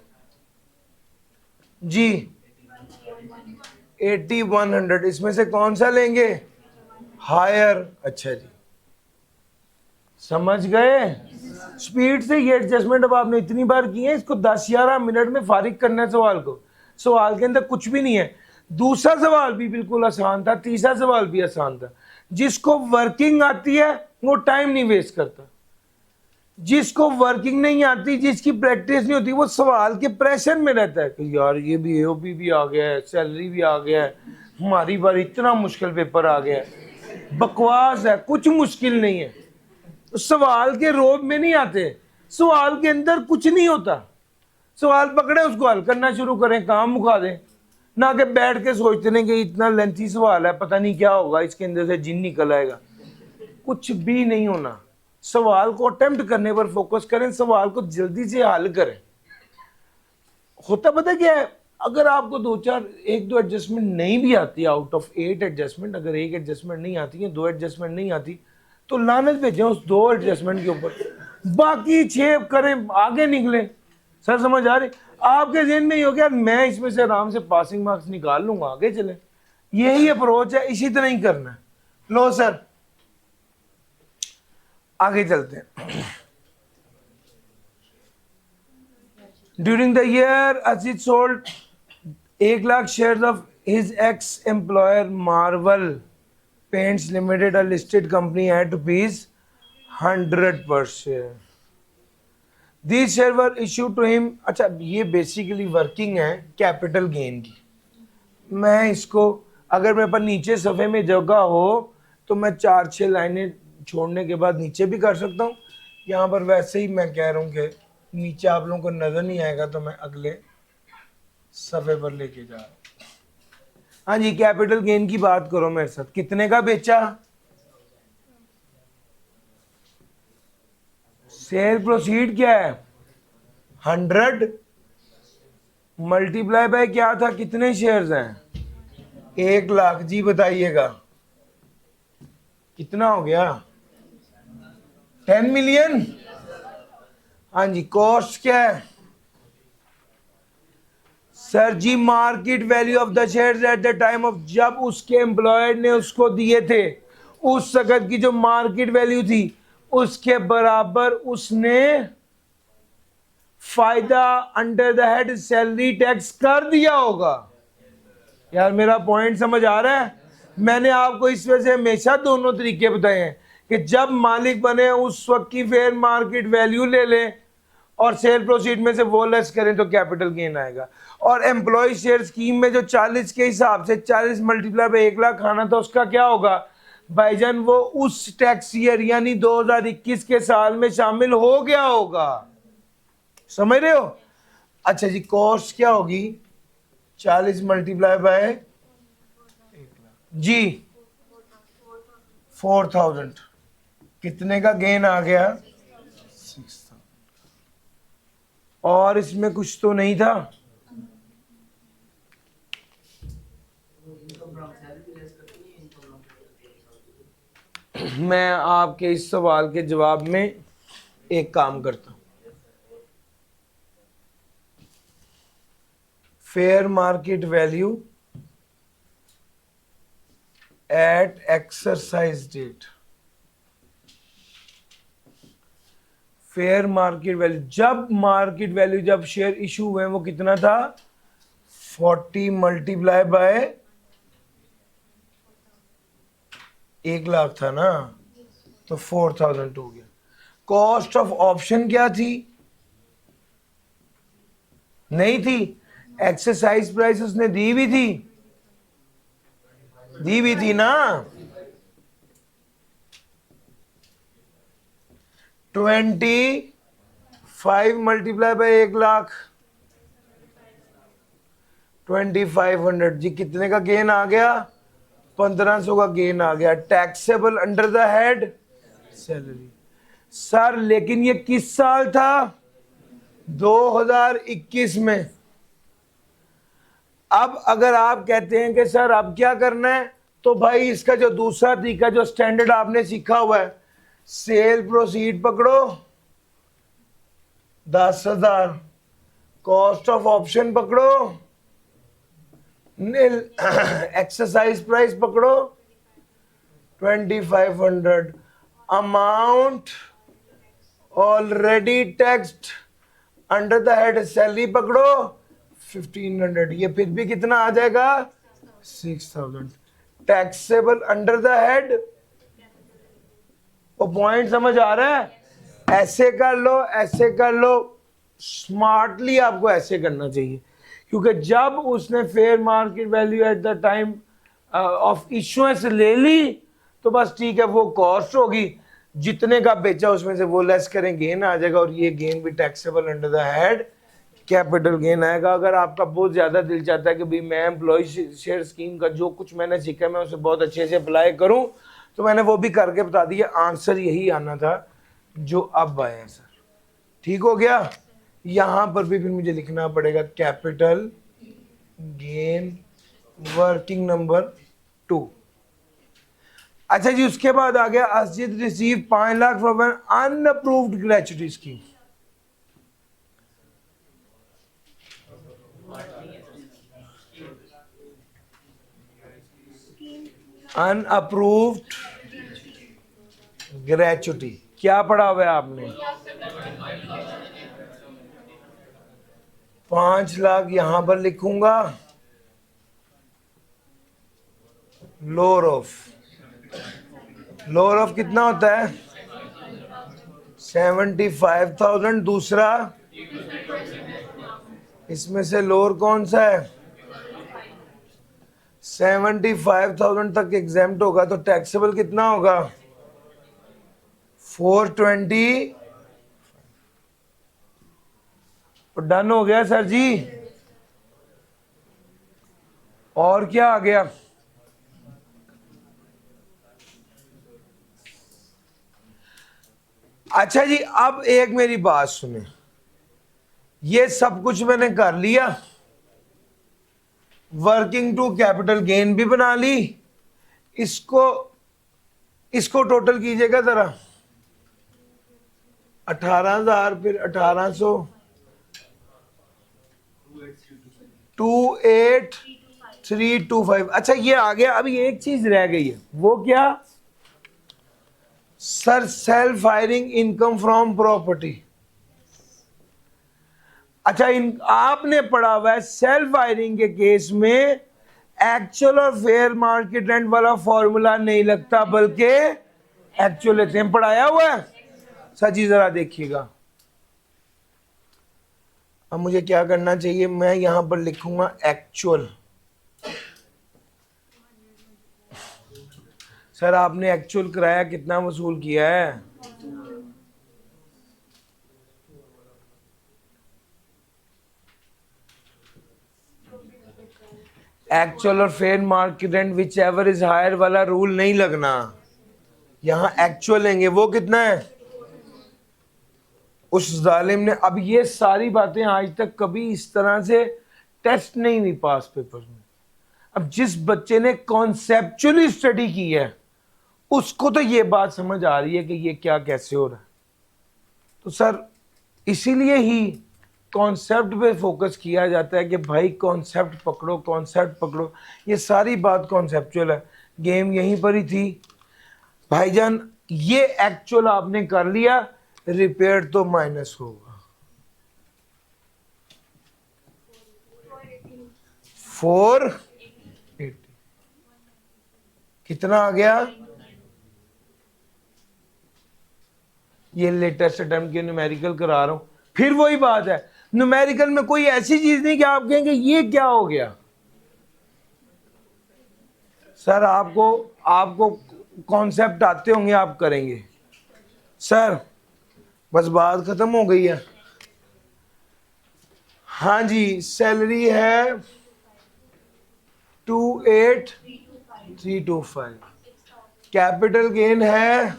A: जी, 8100। इसमें से कौन सा लेंगे? हायर। अच्छा जी, समझ गए? स्पीड से ये एडजस्टमेंट अब आपने इतनी बार की है, इसको 10-11 मिनट में फारिग करना है सवाल को। सवाल के अंदर कुछ भी नहीं है। दूसरा सवाल भी बिल्कुल आसान था, तीसरा सवाल भी आसान था। जिसको वर्किंग आती है वो टाइम नहीं वेस्ट करता। जिसको वर्किंग नहीं आती, जिसकी प्रैक्टिस नहीं होती, वो सवाल के प्रेशर में रहता है कि यार ये भी एओपी भी आ गया है, सैलरी भी आ गया है, हमारी बार इतना मुश्किल पेपर आ गया है। बकवास है, कुछ मुश्किल नहीं है। तो सवाल के रोब में नहीं आते, सवाल के अंदर कुछ नहीं होता। सवाल पकड़े, उसको हल करना शुरू करें, काम मुका दें, ना कि बैठ के सोचते नहीं कि इतना लेंथी सवाल है, पता नहीं क्या होगा, इसके अंदर से जिन निकल आएगा। कुछ भी नहीं होना। सवाल को अटेम्प्ट करने पर फोकस करें, सवाल को जल्दी से हल करें। होता पता क्या है, अगर आपको एक दो एडजस्टमेंट नहीं भी आती, आउट ऑफ 8 एडजस्टमेंट अगर एक एडजस्टमेंट नहीं आती है, 2 एडजस्टमेंट नहीं आती, तो लानत भेजें उस 2 एडजस्टमेंट के ऊपर, बाकी 6 करें, आगे निकले। सर समझ आ रही? आपके जेहन में ही हो गया मैं इसमें से आराम से पासिंग मार्क्स निकाल लूंगा, आगे चले। यही अप्रोच है, इसी तरह ही करना है। लो सर आगे चलते हैं। During the year Ajit sold 1 lakh share of his ex employer Marvel Paints Limited, a listed company, at ₹100 per share. These share were issue to him. अच्छा, ये बेसिकली वर्किंग है कैपिटल गेन की। मैं इसको अगर मेरे पास नीचे सफ़े में जगह हो तो मैं 4-6 लाइनें छोड़ने के बाद नीचे भी कर सकता हूँ। यहाँ पर वैसे ही मैं कह रहा हूँ कि नीचे आप लोगों को नज़र नहीं आएगा, तो मैं अगले सफ़े पर लेके जा रहा हूँ। हाँ जी, कैपिटल गेन की बात करो मेरे साथ। कितने का बेचा? शेयर प्रोसीड क्या है? 100 मल्टीप्लाई बाय क्या था, कितने शेयर्स हैं? 1 लाख। जी बताइएगा कितना हो गया? 10 मिलियन। हाँ जी, कॉस्ट क्या है? सर जी market value of the shares at the time of, जब उसके एम्प्लॉयर ने उसको दिए थे, उस वक्त की जो मार्केट वैल्यू थी उसके बराबर उसने फायदा under the head salary tax कर दिया होगा। यार मेरा पॉइंट समझ आ रहा है? मैंने आपको इस वजह से हमेशा दोनों तरीके बताए हैं कि जब मालिक बने उस वक्त की फेयर मार्केट वैल्यू ले लें और सेल प्रोसीड में से वो लेस करें तो कैपिटल गेन आएगा। और एम्प्लॉय शेयर स्कीम में जो 40 के हिसाब से 40 मल्टीप्लाई बाय 1 लाख आना था, उसका क्या होगा भाईजान? वो उस टैक्स ईयर यानी 2021 के साल में शामिल हो गया होगा। समझ रहे हो? अच्छा जी, कॉस्ट क्या होगी? 40 मल्टीप्लाई बाय 1 लाख जी 4000। कितने का गेन आ गया? 6000। और इसमें कुछ तो नहीं था? मैं आपके इस सवाल के जवाब में एक काम करता हूं। Fair market value at exercise date. Fair market value, जब मार्केट वैल्यू जब शेयर इशू हुए वो कितना था? 40 मल्टीप्लाई बाय 1 लाख था ना, तो 4000 हो गया। कॉस्ट ऑफ ऑप्शन क्या थी? नहीं थी। एक्सरसाइज प्राइस उसने दी भी थी, दी भी थी ना। 25 मल्टीप्लाई बाय 1 लाख 2500 जी। कितने का गेन आ गया? 1500 का गेन आ गया। Taxable under the head salary. Sir लेकिन ये किस साल था? 2021 में। अब अगर आप कहते हैं कि सर अब क्या करना है, तो भाई इसका जो दूसरा तरीका जो स्टैंडर्ड आपने सीखा हुआ है, सेल प्रोसीड पकड़ो 10,000, कॉस्ट ऑफ ऑप्शन पकड़ो नील, एक्सरसाइज प्राइस पकड़ो 2500, amount already taxed under the head salary पकड़ो 1500। ये फिर भी कितना आ जाएगा? 6000। Taxable under the head. वो पॉइंट समझ आ रहा है? ऐसे कर लो, ऐसे कर लो, स्मार्टली आपको ऐसे करना चाहिए, क्योंकि जब उसने fair market value eight the time of issuance ले ली तो बस ठीक है, वो कॉस्ट होगी, जितने का बेचा उसमें से वो लेस करें, गेन आ जाएगा, और ये गेन भी taxable under the head capital gain आएगा। अगर आपका बहुत ज्यादा दिल चाहता है कि भाई मैं एम्प्लॉय शेयर स्कीम का जो कुछ मैंने सीखा मैं उसे बहुत अच्छे से अप्लाई करूं, तो मैंने वो भी करके बता दिया, आंसर यही आना था जो अब आया है सर। ठीक हो गया। यहां पर भी फिर मुझे लिखना पड़ेगा कैपिटल गेन वर्किंग नंबर 2। अच्छा जी, उसके बाद आ गया Asjid receive 5 lakh from an unapproved gratuity scheme. Unapproved gratuity क्या पढ़ा हुआ है आपने? 5 लाख यहां पर लिखूंगा, लोअर ऑफ कितना होता है? 75,000। दूसरा इसमें से लोअर कौन सा है? 75,000 तक एग्जेम्प्ट होगा तो टैक्सेबल कितना होगा? 420। डन हो गया सर जी। और क्या आ गया? अच्छा जी, अब एक मेरी बात सुने, ये सब कुछ मैंने कर लिया, वर्किंग टू कैपिटल गेन भी बना ली, इसको इसको टोटल कीजिएगा जरा, 18,000 फिर 1800, 28,325। अच्छा ये आ गया। अभी एक चीज रह गई है, वो क्या sir? Self firing income from property. अच्छा, इन आपने पढ़ा हुआ है सेल्फ फायरिंग के केस में एक्चुअल और फेयर मार्केट रेंट वाला फॉर्मूला नहीं लगता, बल्कि एक्चुअल लेते हैं, पढ़ाया हुआ है सर जी। जरा देखिएगा, अब मुझे क्या करना चाहिए, मैं यहां पर लिखूंगा एक्चुअल। सर आपने एक्चुअल किराया कितना वसूल किया है? एक्चुअल और fair market rent whichever is higher वाला रूल नहीं लगना, यहां एक्चुअल लेंगे। वो कितना है? उस जालिम ने, अब ये सारी बातें आज तक कभी इस तरह से टेस्ट नहीं हुई पास पेपर में। अब जिस बच्चे ने कॉन्सेप्चुअली स्टडी की है उसको तो ये बात समझ आ रही है कि ये क्या कैसे हो रहा है। तो सर इसीलिए ही कॉन्सेप्ट पे फोकस किया जाता है कि भाई कॉन्सेप्ट पकड़ो, कॉन्सेप्ट पकड़ो। ये सारी बात कॉन्सेप्चुअल है, गेम यहीं पर ही थी भाईजान। ये एक्चुअल आपने कर लिया, रिपेयर तो माइनस होगा 480। कितना आ गया? ये लेटेस्ट अटेम्प्ट के न्यूमेरिकल करा रहा हूं। फिर वही बात है, न्यूमेरिकल में कोई ऐसी चीज नहीं कि आप कहेंगे ये क्या हो गया। सर आपको आपको कॉन्सेप्ट आते होंगे, आप करेंगे। सर बस बात खत्म हो गई है। हाँ जी, सैलरी है 28,325, कैपिटल गेन है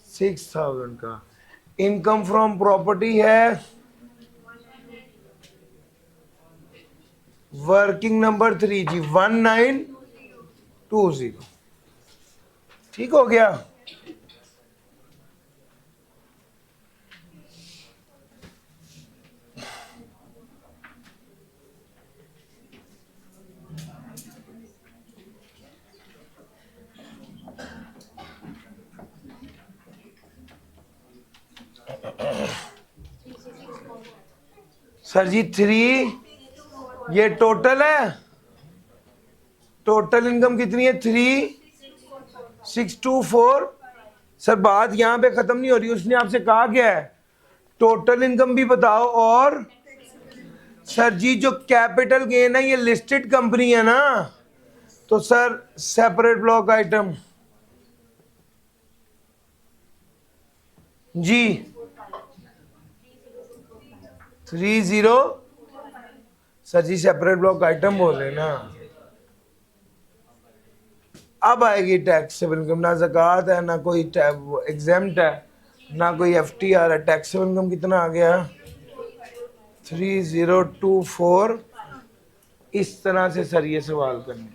A: 6,000 का, इनकम फ्रॉम प्रॉपर्टी है, वर्किंग नंबर 3 जी 1920। ठीक हो गया। सर जी 3, ये टोटल है, टोटल इनकम कितनी है? 3,624 सर बात यहाँ पे खत्म नहीं हो रही, उसने आपसे कहा क्या है, टोटल इनकम भी बताओ, और सर जी जो कैपिटल गेन है ये लिस्टेड कंपनी है ना, तो सर सेपरेट ब्लॉक आइटम जी 30, सर जी सेपरेट ब्लॉक आइटम बोले ना। अब आएगी टैक्सेबल इनकम, ना ज़कात है ना कोई एग्जेम्प्ट है ना कोई एफटीआर है। टैक्सेबल इनकम कितना आ गया, 3024। इस तरह से सर ये सवाल करने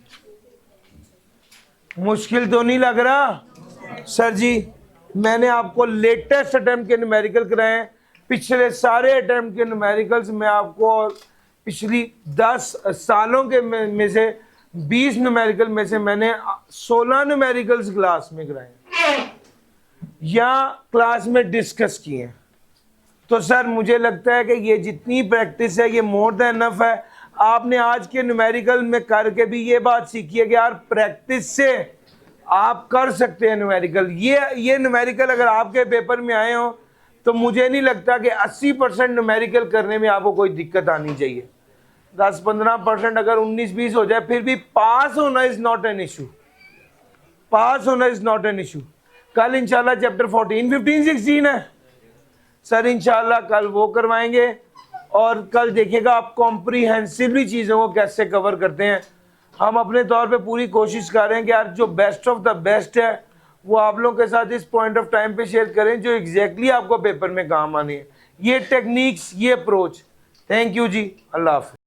A: मुश्किल तो नहीं लग रहा सर जी? मैंने आपको लेटेस्ट अटेम्प्ट के न्यूमेरिकल कराए हैं, पिछले सारे अटेम्प्ट के न्यूमेरिकल्स मैं आपको पिछली 10 सालों के में से 20 न्यूमेरिकल में से मैंने 16 न्यूमेरिकल्स क्लास में कराए या क्लास में डिस्कस किए हैं। तो सर मुझे लगता है कि ये जितनी प्रैक्टिस है ये मोर देन इनफ है। आपने आज के न्यूमेरिकल में करके भी ये बात सीखी है कि यार प्रैक्टिस से आप कर सकते हैं न्यूमेरिकल। ये न्यूमेरिकल अगर आपके पेपर में आए हो तो मुझे नहीं लगता कि 80% न्यूमेरिकल करने में आपको कोई दिक्कत आनी चाहिए। 10-15% अगर 19-20 हो जाए फिर भी पास होना इज नॉट एन इशू, पास होना इज नॉट एन इशू। कल इंशाल्लाह चैप्टर 14, 15, 16 है सर, इंशाल्लाह कल वो करवाएंगे और कल देखिएगा आप कॉम्प्रीहेंसिवली चीज़ों को कैसे कवर करते हैं। हम अपने तौर पे पूरी कोशिश कर रहे हैं कि यार जो बेस्ट ऑफ द बेस्ट है वो आप लोगों के साथ इस पॉइंट ऑफ टाइम पे शेयर करें जो एग्जैक्टली आपको पेपर में काम आनी है। ये टेक्निक्स, ये अप्रोच। थैंक यू जी, अल्लाह हाफ़िज़।